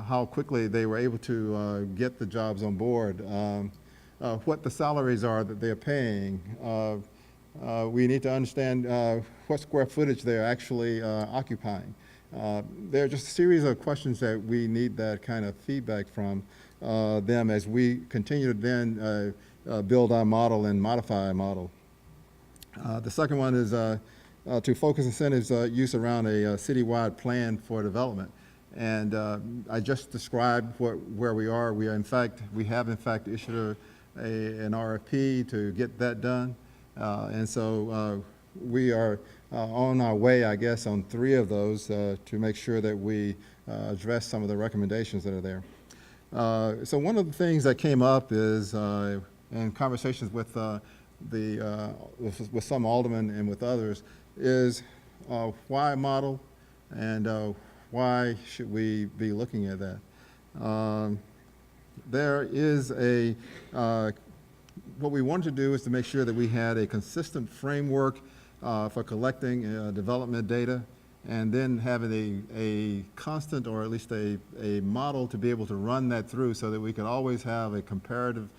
how quickly they were able to get the jobs on board, what the salaries are that they're paying. We need to understand what square footage they're actually occupying. There are just a series of questions that we need that kind of feedback from them as we continue to then build our model and modify our model. The second one is to focus incentives use around a citywide plan for development. And I just described where we are. We have in fact issued an RFP to get that done. And so we are on our way, I guess, on 3 of those to make sure that we address some of the recommendations that are there. So one of the things that came up is in conversations with some aldermen and with others is why model and why should we be looking at that? There is what we wanted to do is to make sure that we had a consistent framework for collecting development data and then having a constant or at least a model to be able to run that through so that we could always have a comparative,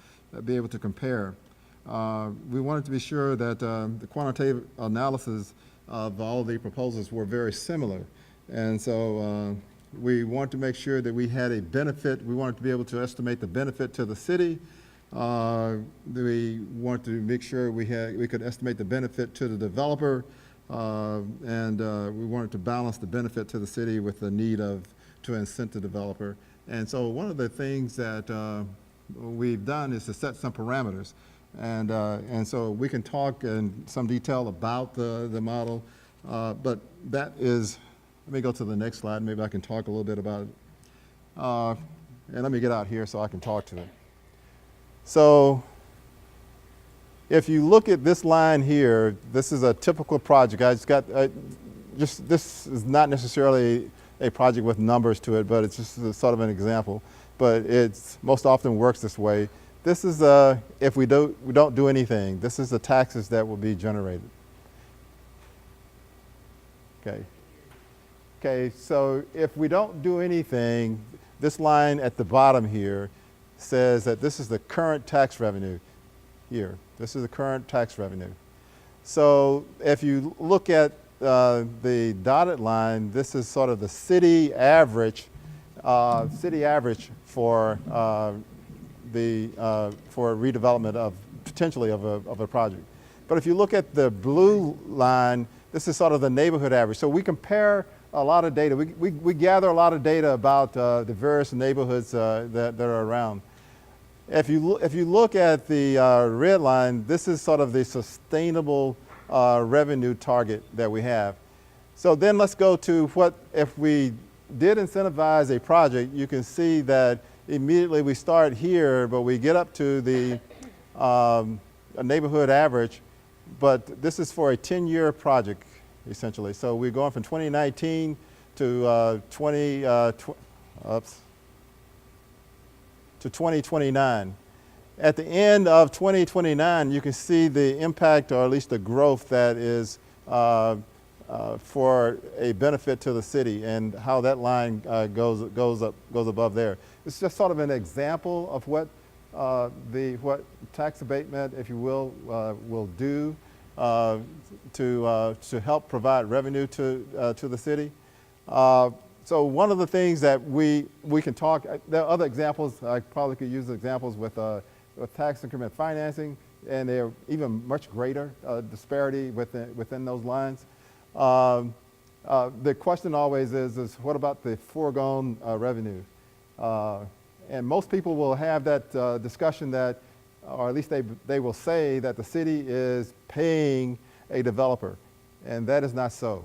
be able to compare. We wanted to be sure that the quantitative analysis of all the proposals were very similar. And so we wanted to make sure that we had a benefit. We wanted to be able to estimate the benefit to the city. We wanted to make sure we could estimate the benefit to the developer. And we wanted to balance the benefit to the city with the need to incent the developer. And so one of the things that we've done is to set some parameters. And so we can talk in some detail about the model, but that is, let me go to the next slide. Maybe I can talk a little bit about it. And let me get out here so I can talk to it. So if you look at this line here, this is a typical project. I just got, this is not necessarily a project with numbers to it, but it's just sort of an example. But it's most often works this way. This is, if we don't do anything, this is the taxes that will be generated. Okay, so if we don't do anything, this line at the bottom here says that this is the current tax revenue here. This is the current tax revenue. So if you look at the dotted line, this is sort of the city average for for redevelopment of potentially of a project. But if you look at the blue line, this is sort of the neighborhood average. So we compare a lot of data. We gather a lot of data about the various neighborhoods that are around. If you look at the red line, this is sort of the sustainable revenue target that we have. So then let's go to what if we did incentivize a project. You can see that immediately we start here, but we get up to the neighborhood average. But this is for a 10-year project, essentially. So we're going from 2019 to 2029. At the end of 2029, you can see the impact, or at least the growth that is for a benefit to the city, and how that line goes above there. It's just sort of an example of what tax abatement, if you will do to help provide revenue to the city. So one of the things that we can talk, there are other examples. I probably could use examples with tax increment financing, and they're even much greater disparity within those lines. The question always is what about the foregone revenue? And most people will have that discussion that, or at least they will say that the city is paying a developer, and that is not so.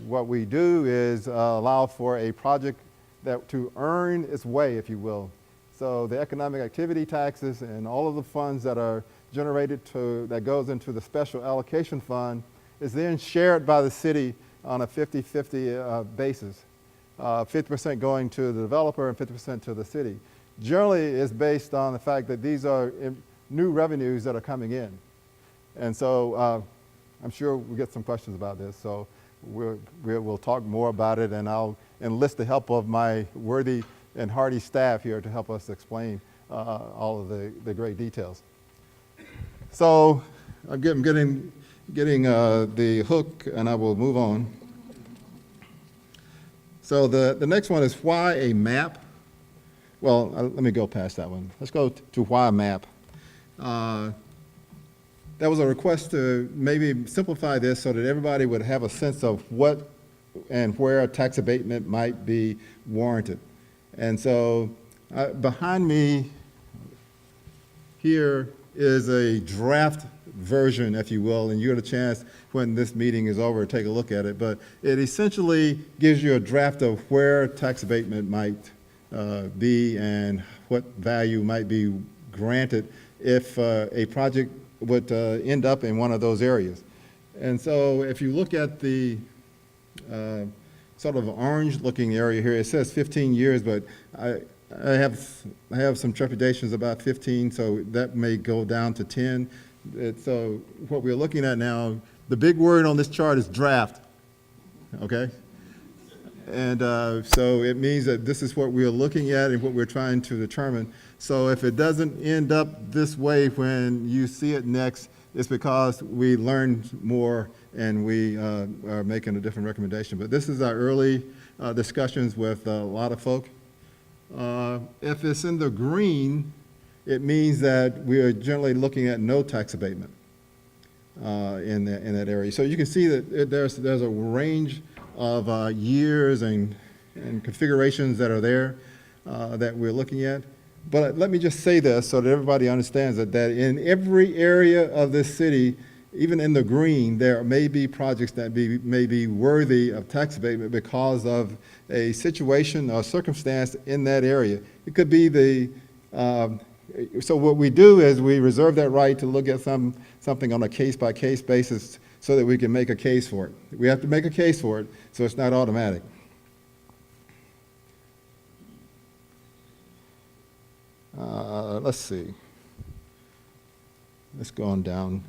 What we do is allow for a project that to earn its way, if you will. So the economic activity taxes and all of the funds that are generated that goes into the special allocation fund is then shared by the city on a 50-50 basis. 50% going to the developer and 50% to the city. Generally, it's based on the fact that these are new revenues that are coming in. And so I'm sure we'll get some questions about this. So we'll talk more about it, and I'll enlist the help of my worthy and hardy staff here to help us explain all of the great details. So I'm getting the hook, and I will move on. So the next one is why a map. Well, let me go past that one. Let's go to why a map. There was a request to maybe simplify this so that everybody would have a sense of what and where a tax abatement might be warranted. And so behind me here is a draft version, if you will, and you get a chance when this meeting is over to take a look at it. But it essentially gives you a draft of where tax abatement might be and what value might be granted if a project would end up in one of those areas. And so if you look at the sort of orange-looking area here, it says 15 years, but I have some trepidations about 15, so that may go down to 10. So what we're looking at now, the big word on this chart is draft, okay? And so it means that this is what we're looking at and what we're trying to determine. So if it doesn't end up this way when you see it next, it's because we learned more and we are making a different recommendation. But this is our early discussions with a lot of folk. If it's in the green, it means that we are generally looking at no tax abatement in that area. So you can see that there's a range of years and configurations that are there that we're looking at. But let me just say this so that everybody understands that in every area of this city, even in the green, there may be projects that may be worthy of tax abatement because of a situation or circumstance in that area. It could be so what we do is we reserve that right to look at something on a case-by-case basis so that we can make a case for it. We have to make a case for it, so it's not automatic. Let's see. Let's go on down.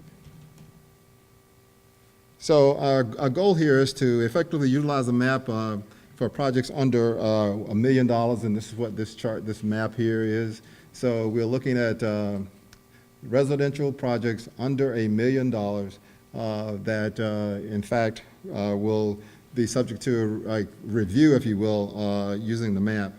So our goal here is to effectively utilize a map for projects under $1 million, and this is what this map here is. So we're looking at residential projects under $1 million that, in fact, will be subject to review, if you will, using the map.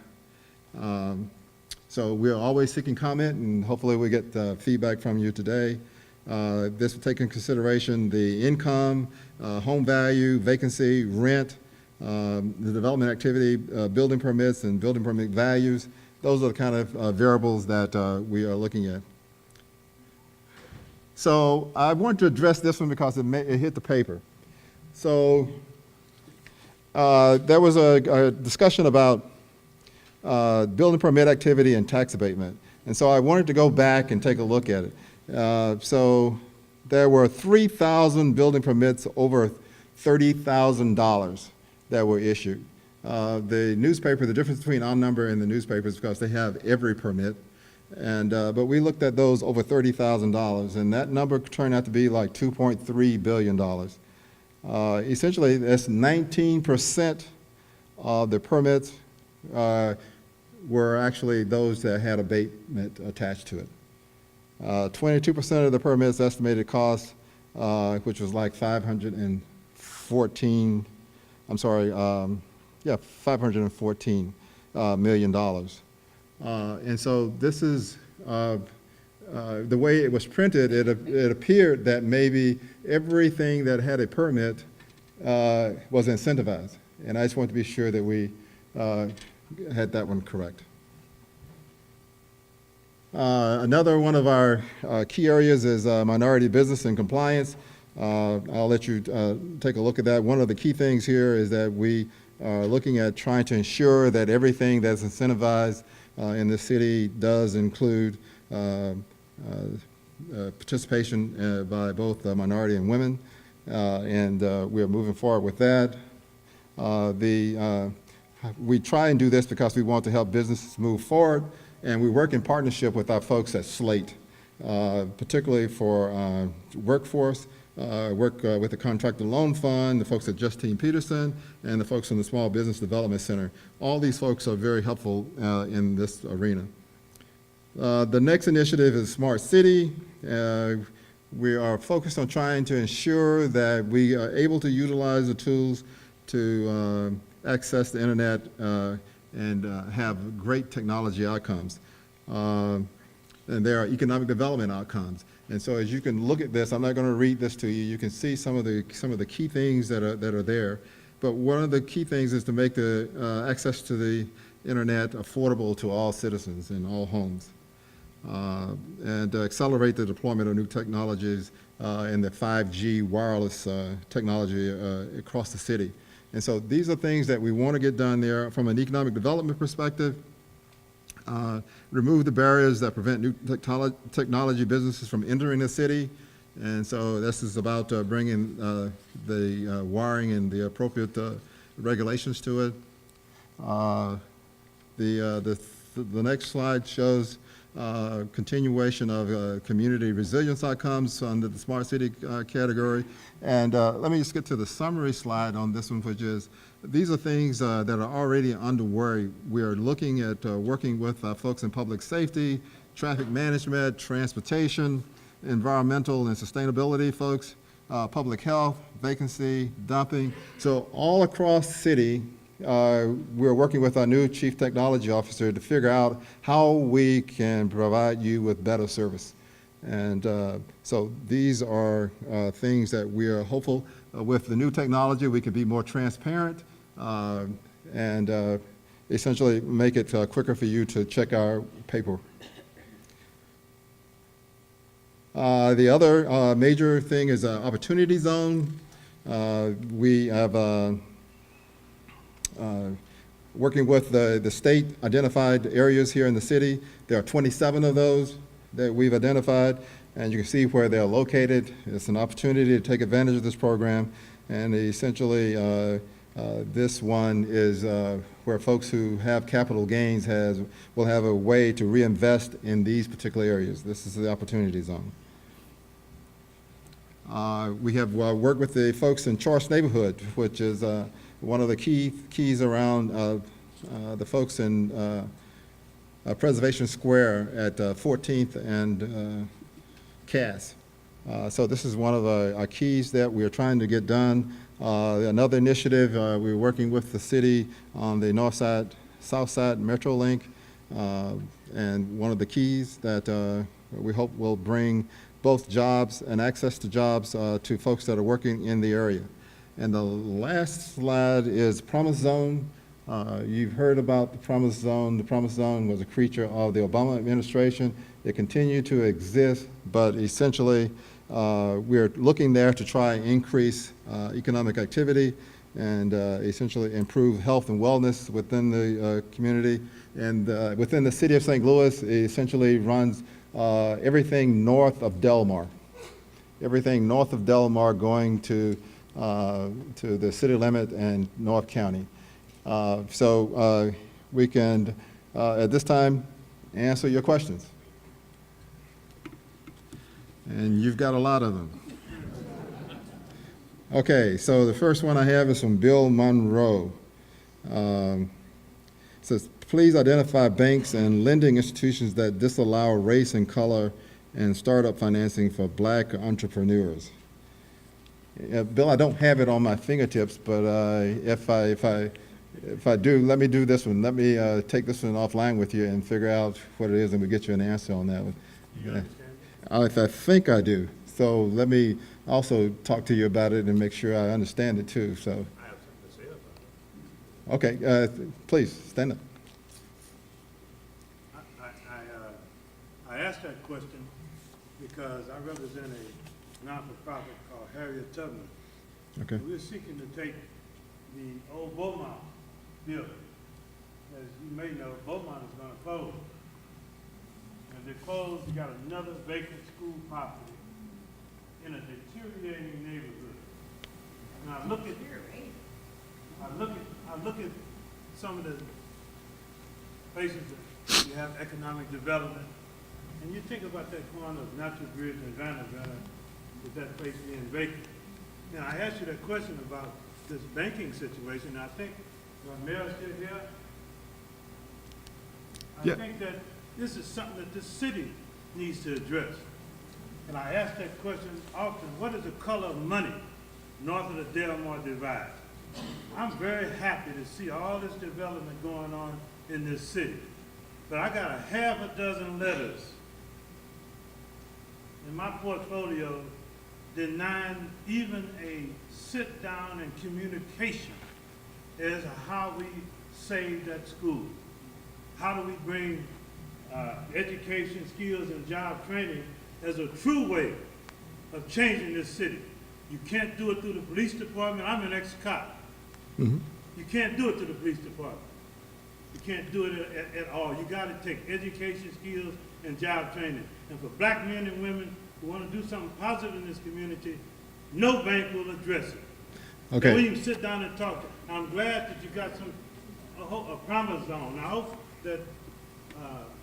So we're always seeking comment, and hopefully we get feedback from you today. This will take into consideration the income, home value, vacancy, rent, the development activity, building permits, and building permit values. Those are the kind of variables that we are looking at. So I want to address this one because it hit the paper. So there was a discussion about building permit activity and tax abatement. And so I wanted to go back and take a look at it. So there were 3,000 building permits over $30,000 that were issued. The newspaper, the difference between our number and the newspaper is because they have every permit. And, but we looked at those over $30,000, and that number turned out to be like $2.3 billion. Essentially, that's 19% of the permits were actually those that had abatement attached to it. 22% of the permits estimated cost, which was like $514 million. And so this is, the way it was printed, it appeared that maybe everything that had a permit was incentivized. And I just want to be sure that we had that one correct. Another one of our key areas is minority business and compliance. I'll let you take a look at that. One of the key things here is that we are looking at trying to ensure that everything that's incentivized in the city does include participation by both minority and women, and we're moving forward with that. We try and do this because we want to help businesses move forward, and we work in partnership with our folks at Slate, particularly for workforce, work with the Contractor Loan Fund, the folks at Justine Peterson, and the folks from the Small Business Development Center. All these folks are very helpful in this arena. The next initiative is Smart City. We are focused on trying to ensure that we are able to utilize the tools to access the internet and have great technology outcomes. And there are economic development outcomes. And so as you can look at this, I'm not going to read this to you. You can see some of the key things that are there. But one of the key things is to make the access to the internet affordable to all citizens in all homes. And accelerate the deployment of new technologies and the 5G wireless technology across the city. And so these are things that we want to get done there from an economic development perspective. Remove the barriers that prevent new technology businesses from entering the city. And so this is about bringing the wiring and the appropriate regulations to it. The next slide shows continuation of community resilience outcomes under the Smart City category. And let me just get to the summary slide on this one, which is these are things that are already underway. We are looking at working with folks in public safety, traffic management, transportation, environmental and sustainability folks, public health, vacancy, dumping. So all across the city, we're working with our new Chief Technology Officer to figure out how we can provide you with better service. And so these are things that we are hopeful with the new technology we can be more transparent and essentially make it quicker for you to check our paper. The other major thing is Opportunity Zone. We have working with the state identified areas here in the city. There are 27 of those that we've identified, and you can see where they're located. It's an opportunity to take advantage of this program, and essentially this one is where folks who have capital gains will have a way to reinvest in these particular areas. This is the Opportunity Zone. We have worked with the folks in Charles neighborhood, which is one of the keys around the folks in Preservation Square at 14th and Cass. So this is one of our keys that we are trying to get done. Another initiative, we're working with the city on the north side, south side MetroLink, and one of the keys that we hope will bring both jobs and access to jobs to folks that are working in the area. And the last slide is Promise Zone. You've heard about the Promise Zone. The Promise Zone was a creature of the Obama administration. It continued to exist, but essentially we're looking there to try and increase economic activity and essentially improve health and wellness within the community. And within the city of St. Louis, it essentially runs everything north of Delmar. Everything north of Delmar going to the city limit and North County. So we can, at this time, answer your questions. And you've got a lot of them. Okay, so the first one I have is from Bill Monroe. It says, please identify banks and lending institutions that disallow race and color and startup financing for Black entrepreneurs. Bill, I don't have it on my fingertips, but if I do, let me do this one. Let me take this one offline with you and figure out what it is, and we'll get you an answer on that one. Yeah. I think I do. So let me also talk to you about it and make sure I understand it too. So. I have something to say about it. Okay, please stand up. I asked that question because I represent a non-for-profit called Harriet Tubman. Okay. We're seeking to take the old Beaumont building. As you may know, Beaumont is gonna close. And if they close, you got another vacant school property in a deteriorating neighborhood. And I look at some of the places that you have economic development, and you think about that corner of Natural Bridge and Vanderbilt, with that place being vacant. Now, I asked you that question about this banking situation, and I think, Mayor's still here, Yeah. I think that this is something that this city needs to address. And I ask that question often, what is the color of money north of the Delmar Divide? I'm very happy to see all this development going on in this city. But I got a half a dozen letters in my portfolio denying even a sit down and communication as to how we save that school. How do we bring education, skills, and job training as a true way of changing this city? You can't do it through the police department. I'm an ex-cop. Mm-hmm. You can't do it through the police department. You can't do it at all. You got to take education, skills, and job training. And for black men and women who want to do something positive in this community, no bank will address it. Okay. We even sit down and talk. I'm glad that you got a promise zone. I hope that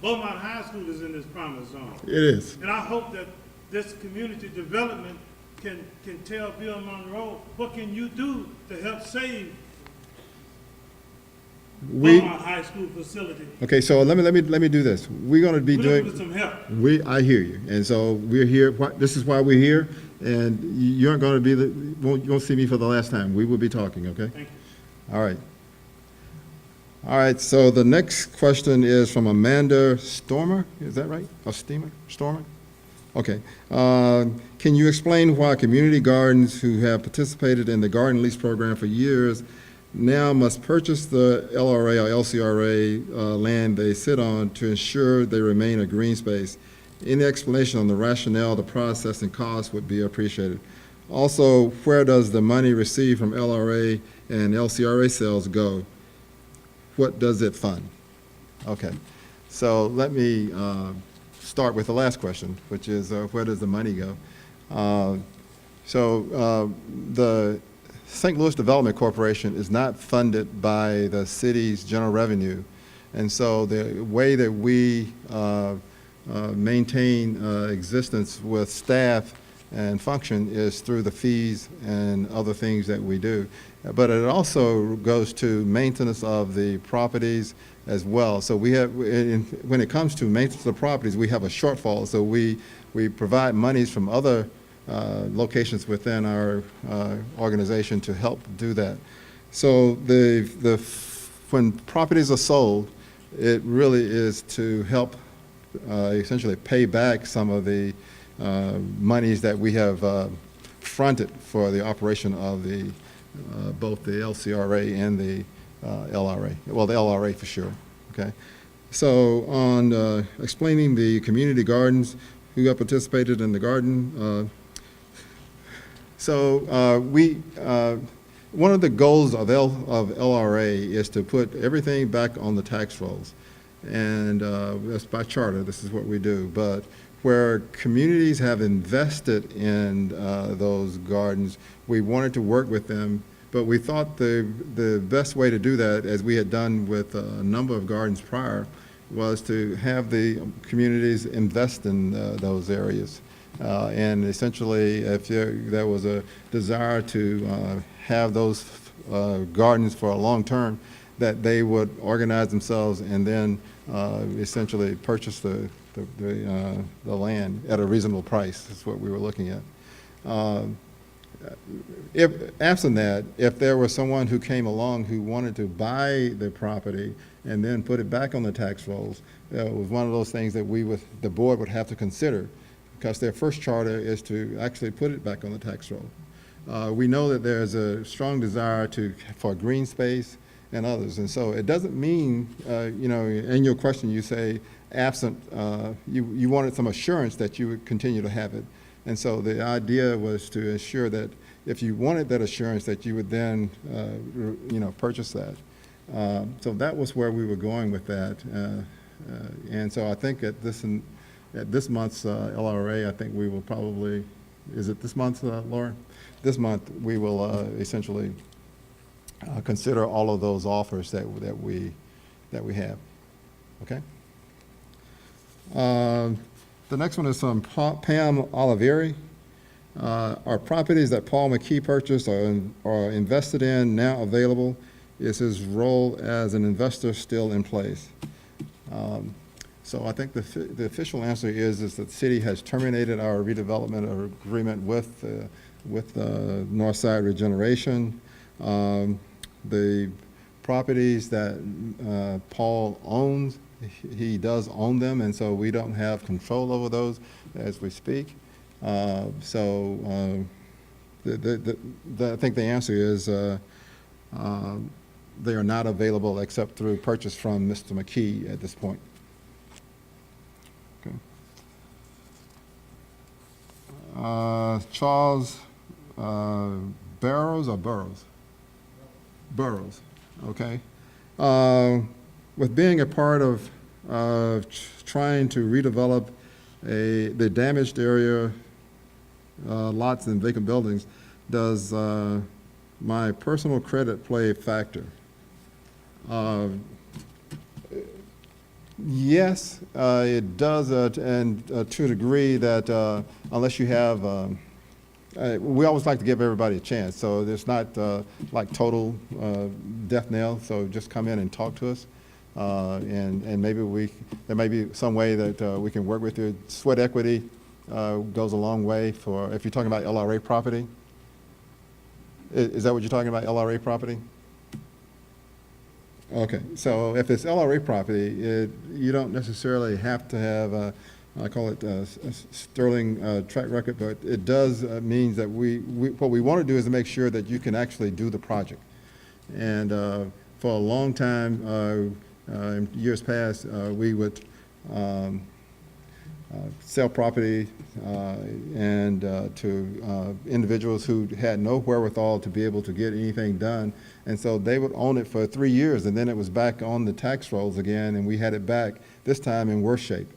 Beaumont High School is in this promise zone. It is. And I hope that this community development can tell Bill Monroe, what can you do to help save Beaumont High School facility? Okay, so let me do this. We're going to be We're looking for some help. I hear you, and so we're here. This is why we're here, and you aren't going to be you won't see me for the last time. We will be talking. Okay. Thank you. All right. All right. So the next question is from Amanda Stormer. Is that right? Or Stormer? Okay. Can you explain why community gardens who have participated in the garden lease program for years now must purchase the LRA or LCRA land they sit on to ensure they remain a green space? Any explanation on the rationale, the process, and cost would be appreciated. Also, where does the money received from LRA and LCRA sales go? What does it fund? Okay, so let me start with the last question, which is where does the money go? The St. Louis Development Corporation is not funded by the city's general revenue. And so the way that we maintain existence with staff and function is through the fees and other things that we do. But it also goes to maintenance of the properties as well. So we have, when it comes to maintenance of the properties, we have a shortfall. So we provide monies from other locations within our organization to help do that. So when properties are sold, it really is to help essentially pay back some of the monies that we have fronted for the operation of the both the LCRA and the LRA. Well, the LRA for sure. Okay. So on explaining the community gardens who have participated in the garden. One of the goals of LRA is to put everything back on the tax rolls. And that's by charter, this is what we do. But where communities have invested in those gardens, we wanted to work with them, but we thought the best way to do that, as we had done with a number of gardens prior, was to have the communities invest in those areas. And essentially, if there was a desire to have those gardens for a long term, that they would organize themselves and then essentially purchase the land at a reasonable price. Is what we were looking at. If absent that, if there was someone who came along who wanted to buy the property and then put it back on the tax rolls, it was one of those things that the board would have to consider, because their first charter is to actually put it back on the tax roll. We know that there's a strong desire for green space and others. And so it doesn't mean, you know, in your question you say absent, you wanted some assurance that you would continue to have it. And so the idea was to ensure that if you wanted that assurance that you would then, you know, purchase that. So that was where we were going with that. And so I think at this month's LRA, I think we will probably, is it this month, Lauren? This month, we will essentially consider all of those offers that we have. Okay. The next one is from Pam Olivieri. Are properties that Paul McKee purchased or invested in now available? Is his role as an investor still in place? So I think the official answer is that the city has terminated our redevelopment agreement with Northside Regeneration. The properties that Paul owns, he does own them, and so we don't have control over those as we speak. I think the answer is they are not available except through purchase from Mr. McKee at this point. Okay. Charles Barrows or Burrows? Burrows, okay. With being a part of trying to redevelop the damaged area, lots and vacant buildings, does my personal credit play a factor? Yes, it does, and to a degree that unless you have, we always like to give everybody a chance, so there's not like total death knell, so just come in and talk to us, and maybe there may be some way that we can work with you. Sweat equity goes a long way for, if you're talking about LRA property. Is that what you're talking about, LRA property? Okay, so if it's LRA property, you don't necessarily have to have I call it a sterling track record, but it does mean that what we want to do is to make sure that you can actually do the project. And for a long time, in years past, we would sell property and to individuals who had no wherewithal to be able to get anything done. And so they would own it for 3 years, and then it was back on the tax rolls again, and we had it back, this time in worse shape.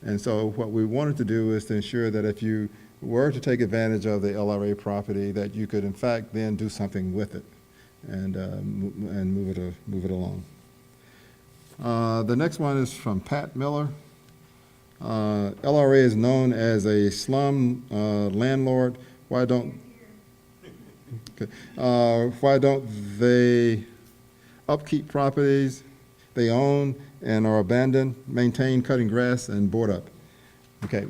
And so what we wanted to do is to ensure that if you were to take advantage of the LRA property, that you could in fact then do something with it and move it along. The next one is from Pat Miller. LRA is known as a slum landlord. Why don't they upkeep properties they own and are abandoned, maintain cutting grass, and board up? Okay.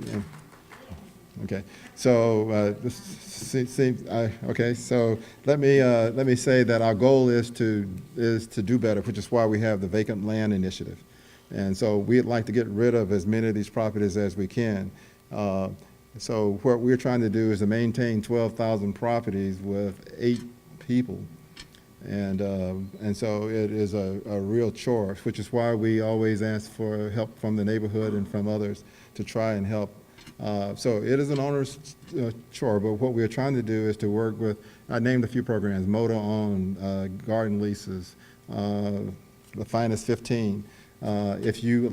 Okay. So this seems okay. So let me say that our goal is to do better, which is why we have the vacant land initiative. And so we'd like to get rid of as many of these properties as we can. So what we're trying to do is to maintain 12,000 properties with 8 people. And so it is a real chore, which is why we always ask for help from the neighborhood and from others to try and help. So it is an onerous chore, but what we're trying to do is to work with, I named a few programs, Motor On, Garden Leases, the Finest 15. If you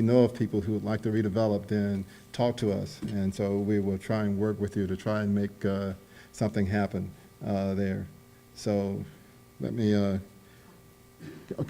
know of people who would like to redevelop, then talk to us. And so we will try and work with you to try and make something happen there. So let me, okay. But you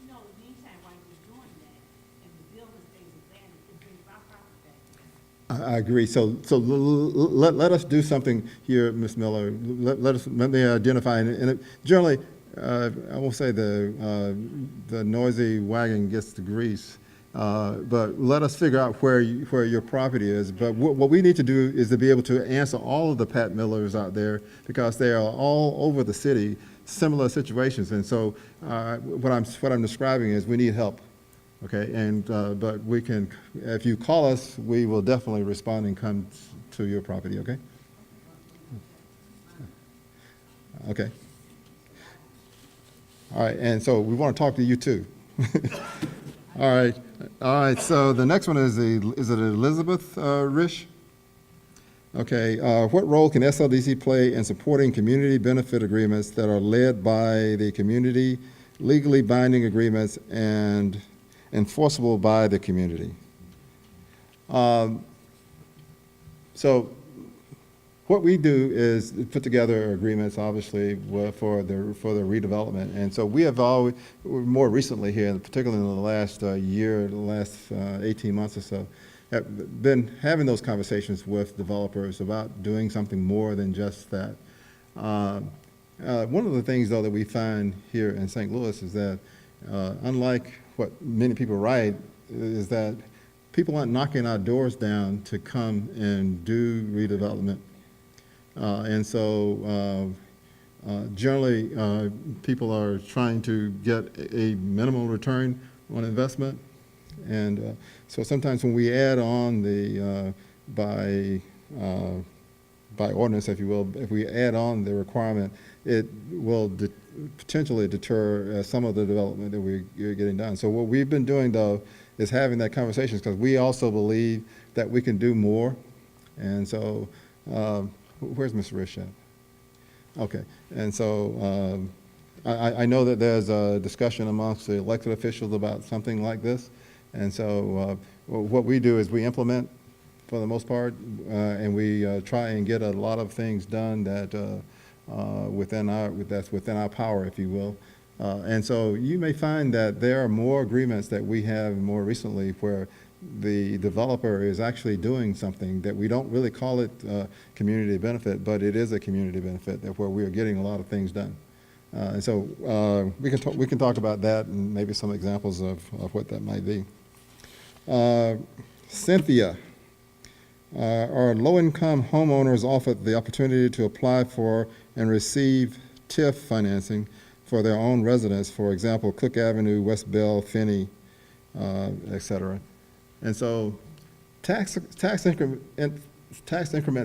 know, in the meantime, while you're doing that, and the building stays abandoned, it brings our property back. I agree. So let us do something here, Ms. Miller. Let me identify, and generally, I won't say the noisy wagon gets the grease, but let us figure out where your property is. But what we need to do is to be able to answer all of the Pat Millers out there, because they are all over the city, similar situations. And so what I'm describing is we need help. Okay, and but we can, if you call us, we will definitely respond and come to your property. Okay. All right, and so we want to talk to you too. All right, so the next one is it Elizabeth Risch? Okay, what role can SLDC play in supporting community benefit agreements that are led by the community, legally binding agreements, and enforceable by the community? So what we do is put together agreements, obviously, for the redevelopment. And so we have always, more recently here, particularly in the last year, the last 18 months or so, have been having those conversations with developers about doing something more than just that. One of the things, though, that we find here in St. Louis is that, unlike what many people write, is that people aren't knocking our doors down to come and do redevelopment. And so generally, people are trying to get a minimal return on investment. And so sometimes when we add on the, by ordinance, if you will, if we add on the requirement, it will potentially deter some of the development that we're getting done. So what we've been doing, though, is having that conversation, because we also believe that we can do more. And so, where's Mr. Risch at? Okay, and so I know that there's a discussion amongst the elected officials about something like this. And so what we do is we implement, for the most part, and we try and get a lot of things done that that's within our power, if you will. And so you may find that there are more agreements that we have more recently where the developer is actually doing something that we don't really call it community benefit, but it is a community benefit where we are getting a lot of things done. And so we can talk about that and maybe some examples of what that might be. Cynthia, are low-income homeowners offered the opportunity to apply for and receive TIF financing for their own residence, for example, Cook Avenue, West Bell, Finney, et cetera? And so tax increment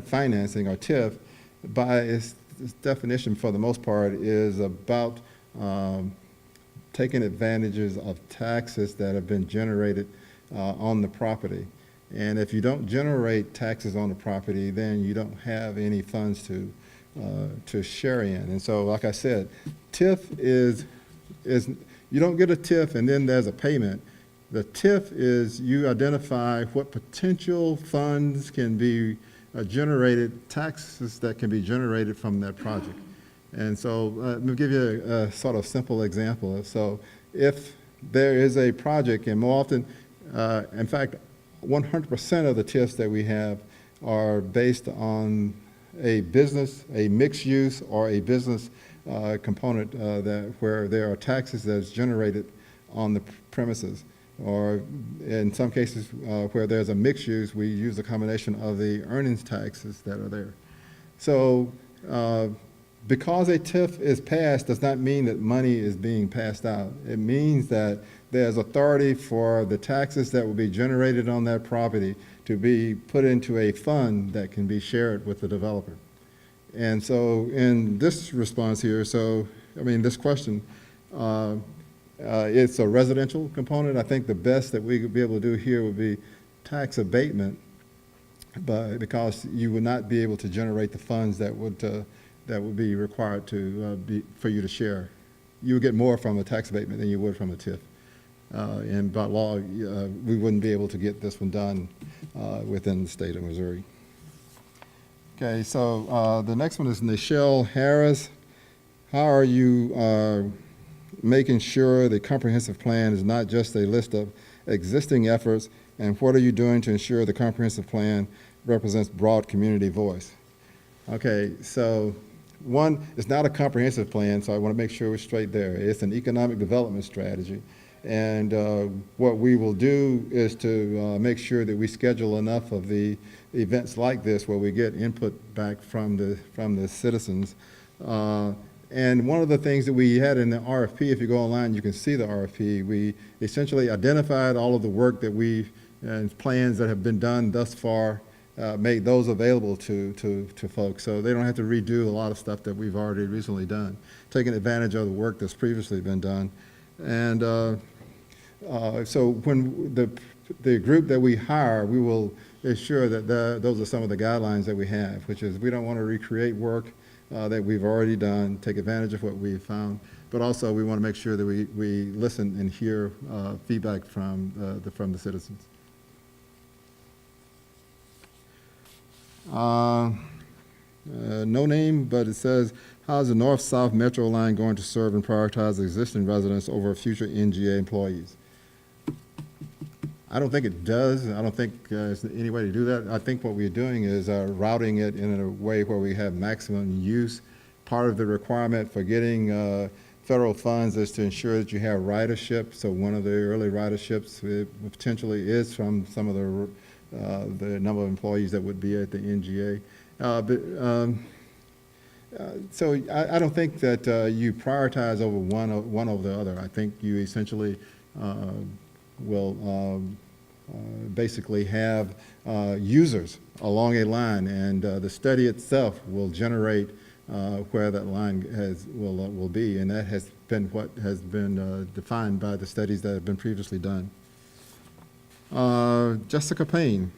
financing, or TIF, by its definition for the most part, is about taking advantages of taxes that have been generated on the property. And if you don't generate taxes on the property, then you don't have any funds to share in. And so, like I said, TIF is you don't get a TIF and then there's a payment. The TIF is you identify what potential funds can be generated, taxes that can be generated from that project. And so let me give you a sort of simple example. So if there is a project, and more often, in fact, 100% of the TIFs that we have are based on a business, a mixed use, or a business component where there are taxes that's generated on the premises. Or in some cases where there's a mixed use, we use a combination of the earnings taxes that are there. So because a TIF is passed does not mean that money is being passed out. It means that there's authority for the taxes that will be generated on that property to be put into a fund that can be shared with the developer. And so in this response here, this question, it's a residential component. I think the best that we could be able to do here would be tax abatement, but because you would not be able to generate the funds that would be required for you to share. You would get more from a tax abatement than you would from a TIF. And by law, we wouldn't be able to get this one done within the state of Missouri. Okay, so the next one is Nichelle Harris. How are you making sure the comprehensive plan is not just a list of existing efforts, and what are you doing to ensure the comprehensive plan represents broad community voice? Okay, so one, it's not a comprehensive plan, so I want to make sure we're straight there. It's an economic development strategy. And what we will do is to make sure that we schedule enough of the events like this where we get input back from the citizens. And one of the things that we had in the RFP, if you go online, you can see the RFP. We essentially identified all of the work that and plans that have been done thus far made those available to folks, so they don't have to redo a lot of stuff that we've already recently done, taking advantage of the work that's previously been done. And so when the group that we hire, we will ensure that those are some of the guidelines that we have, which is we don't want to recreate work that we've already done, take advantage of what we've found, but also we want to make sure that we listen and hear feedback from the citizens. No name, but it says, how is the North-South Metro line going to serve and prioritize existing residents over future NGA employees? I don't think it does. I don't think there's any way to do that. I think what we're doing is routing it in a way where we have maximum use. Part of the requirement for getting federal funds is to ensure that you have ridership. So one of the early riderships potentially is from some of the number of employees that would be at the NGA. So I don't think that you prioritize over one over the other. I think you essentially will basically have users along a line, and the study itself will generate where that line will be, and that has been what has been defined by the studies that have been previously done. Jessica Payne,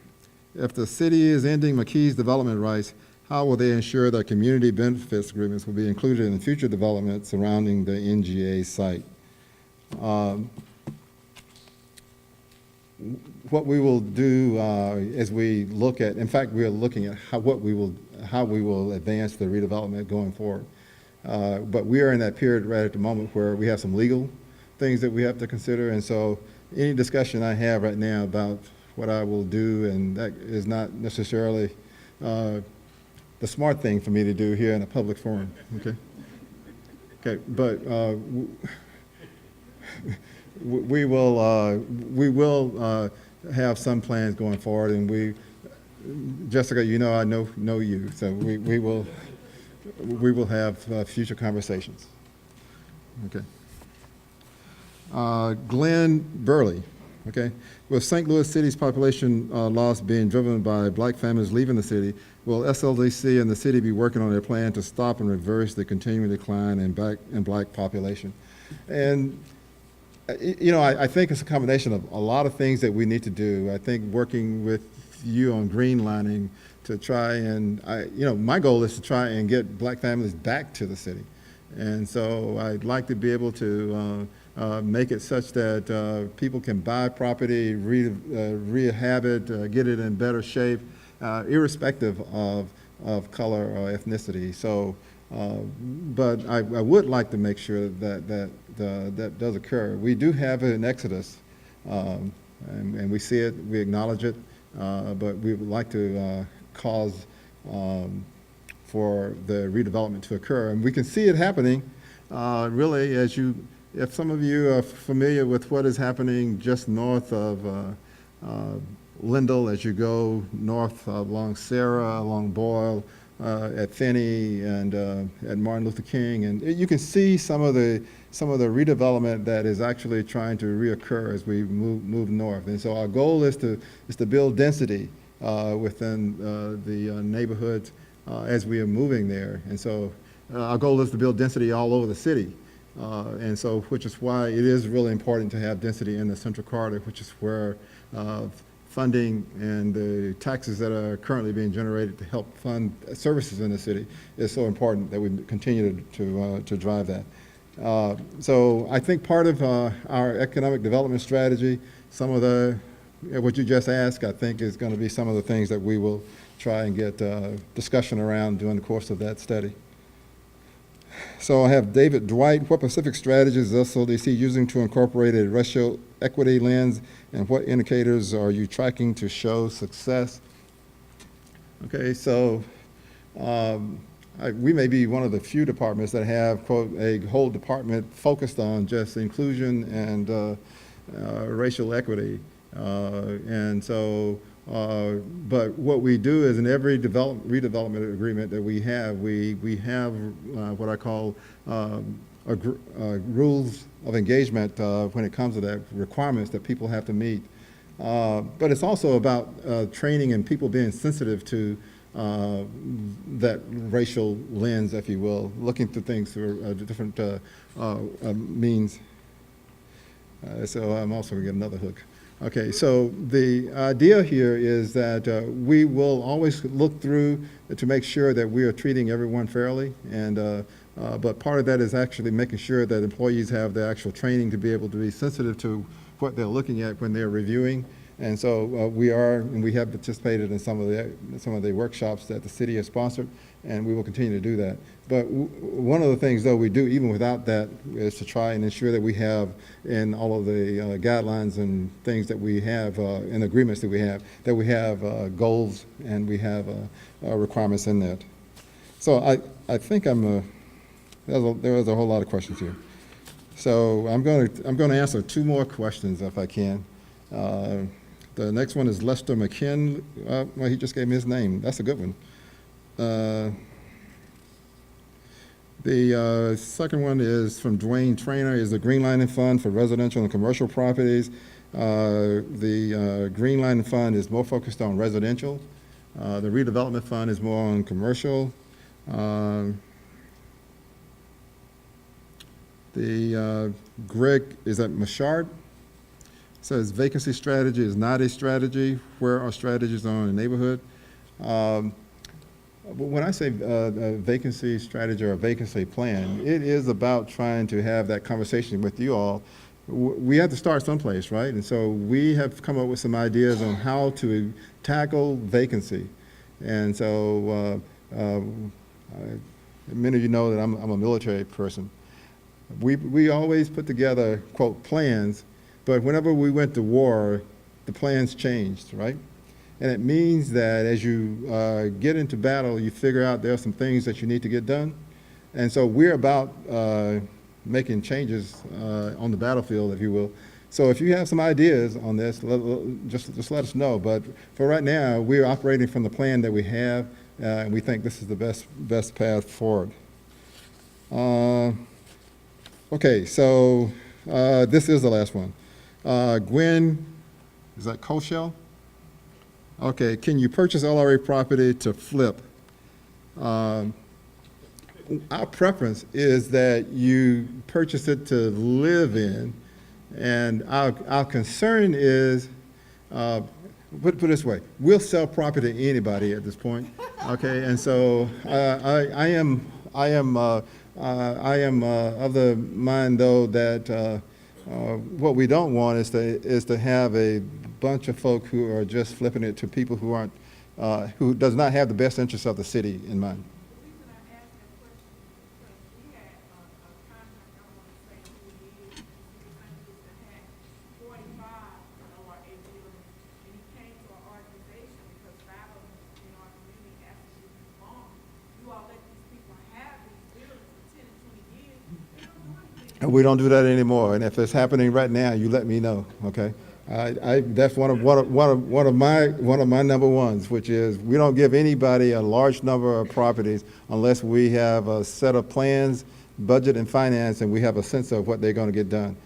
if the city is ending McKee's development rights, how will they ensure that community benefits agreements will be included in future development surrounding the NGA site? What we will do as we look at, in fact, we are looking at how we will advance the redevelopment going forward. But we are in that period right at the moment where we have some legal things that we have to consider, and so any discussion I have right now about what I will do, and that is not necessarily the smart thing for me to do here in a public forum, okay? Okay, but we will have some plans going forward, and Jessica, you know I know you, so we will have future conversations. Okay. Glenn Burley, okay. With St. Louis City's population loss being driven by black families leaving the city, will SLDC and the city be working on their plan to stop and reverse the continuing decline in black population? And you know, I think it's a combination of a lot of things that we need to do. I think working with you on greenlining to try and, you know, my goal is to try and get black families back to the city. And so I'd like to be able to make it such that people can buy property, rehab it, get it in better shape, irrespective of color or ethnicity. So, but I would like to make sure that does occur. We do have an exodus, and we see it, we acknowledge it, but we would like to cause for the redevelopment to occur. And we can see it happening, really, if some of you are familiar with what is happening just north of Lindell, as you go north along Sarah, along Boyle, at Finney, and at Martin Luther King, and you can see some of the redevelopment that is actually trying to reoccur as we move north. And so our goal is to build density within the neighborhoods as we are moving there. And so our goal is to build density all over the city. And so, which is why it is really important to have density in the central corridor, which is where funding and the taxes that are currently being generated to help fund services in the city is so important that we continue to drive that. So I think part of our economic development strategy, some of what you just asked, I think is going to be some of the things that we will try and get discussion around during the course of that study. So I have David Dwight. What specific strategies is SLDC using to incorporate a racial equity lens, and what indicators are you tracking to show success? Okay, so we may be one of the few departments that have, quote, a whole department focused on just inclusion and racial equity. And so, but what we do is in every redevelopment agreement that we have what I call rules of engagement when it comes to that, requirements that people have to meet. But it's also about training and people being sensitive to that racial lens, if you will, looking through things through different means. So I'm also going to get another hook. Okay, so the idea here is that we will always look through to make sure that we are treating everyone fairly, and but part of that is actually making sure that employees have the actual training to be able to be sensitive to what they're looking at when they're reviewing. And so we have participated in some of the workshops that the city has sponsored, and we will continue to do that. But one of the things, though, we do even without that is to try and ensure that we have in all of the guidelines and things that we have in agreements that we have goals and we have requirements in that. So I think there was a whole lot of questions here. So I'm going to answer two more questions if I can. The next one is Lester McKinn. Well, he just gave me his name. That's a good one. The second one is from Dwayne Trainer, is the Greenlining Fund for residential and commercial properties. The Greenlining Fund is more focused on residential. The Redevelopment Fund is more on commercial. Greg, is that Machard? Says vacancy strategy is not a strategy. Where are strategies on a neighborhood? When I say vacancy strategy or a vacancy plan, it is about trying to have that conversation with you all. We have to start someplace, right? And so we have come up with some ideas on how to tackle vacancy. And so many of you know that I'm a military person. We always put together, quote, plans. But whenever we went to war, the plans changed, right? And it means that as you get into battle, you figure out there are some things that you need to get done. And so we're about making changes on the battlefield, if you will. So if you have some ideas on this, just let us know. But for right now, we're operating from the plan that we have, and we think this is the best path forward. Okay, so this is the last one. Gwen, is that Koshel? Okay, can you purchase LRA property to flip? Our preference is that you purchase it to live in, and our concern is, put it this way, we'll sell property to anybody at this point, okay? And so I am of the mind, though, that what we don't want is to have a bunch of folk who are just flipping it to people who aren't, who does not have the best interests of the city in mind. The reason I asked that question is because we had a contract, I don't want to say who it is, that had 45 LRA buildings, and he came to our organization because 5 of them in our community asked us to move on. You all let these people have these buildings for 10 and 20 years, they don't do anything. And we don't do that anymore. And if it's happening right now, you let me know, okay? That's one of my number ones, which is we don't give anybody a large number of properties unless we have a set of plans, budget, and finance, and we have a sense of what they're going to get done.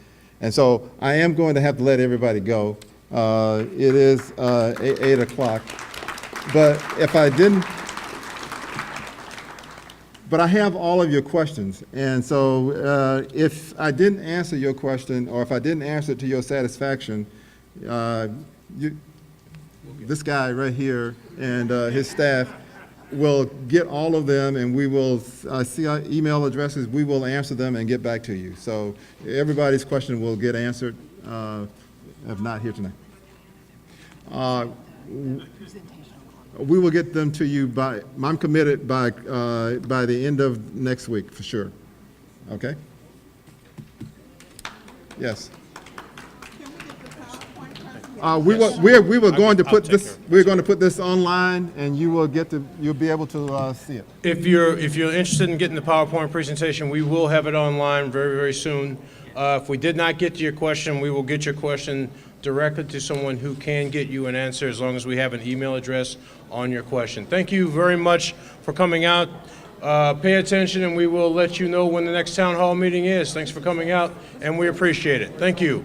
And so I am going to have to let everybody go. It is 8 o'clock, but if I didn't. But I have all of your questions, and so if I didn't answer your question, or if I didn't answer it to your satisfaction, this guy right here and his staff will get all of them, and we will see our email addresses. We will answer them and get back to you. So everybody's question will get answered, if not here tonight. We will get them to you by, I'm committed by the end of next week, for sure. Okay? Yes. We were going to put this, we're going to put this online, and you'll be able to see it. If you're interested in getting the PowerPoint presentation, we will have it online very, very soon. If we did not get to your question, we will get your question directed to someone who can get you an answer, as long as we have an email address on your question. Thank you very much for coming out. Pay attention, and we will let you know when the next town hall meeting is. Thanks for coming out, and we appreciate it. Thank you.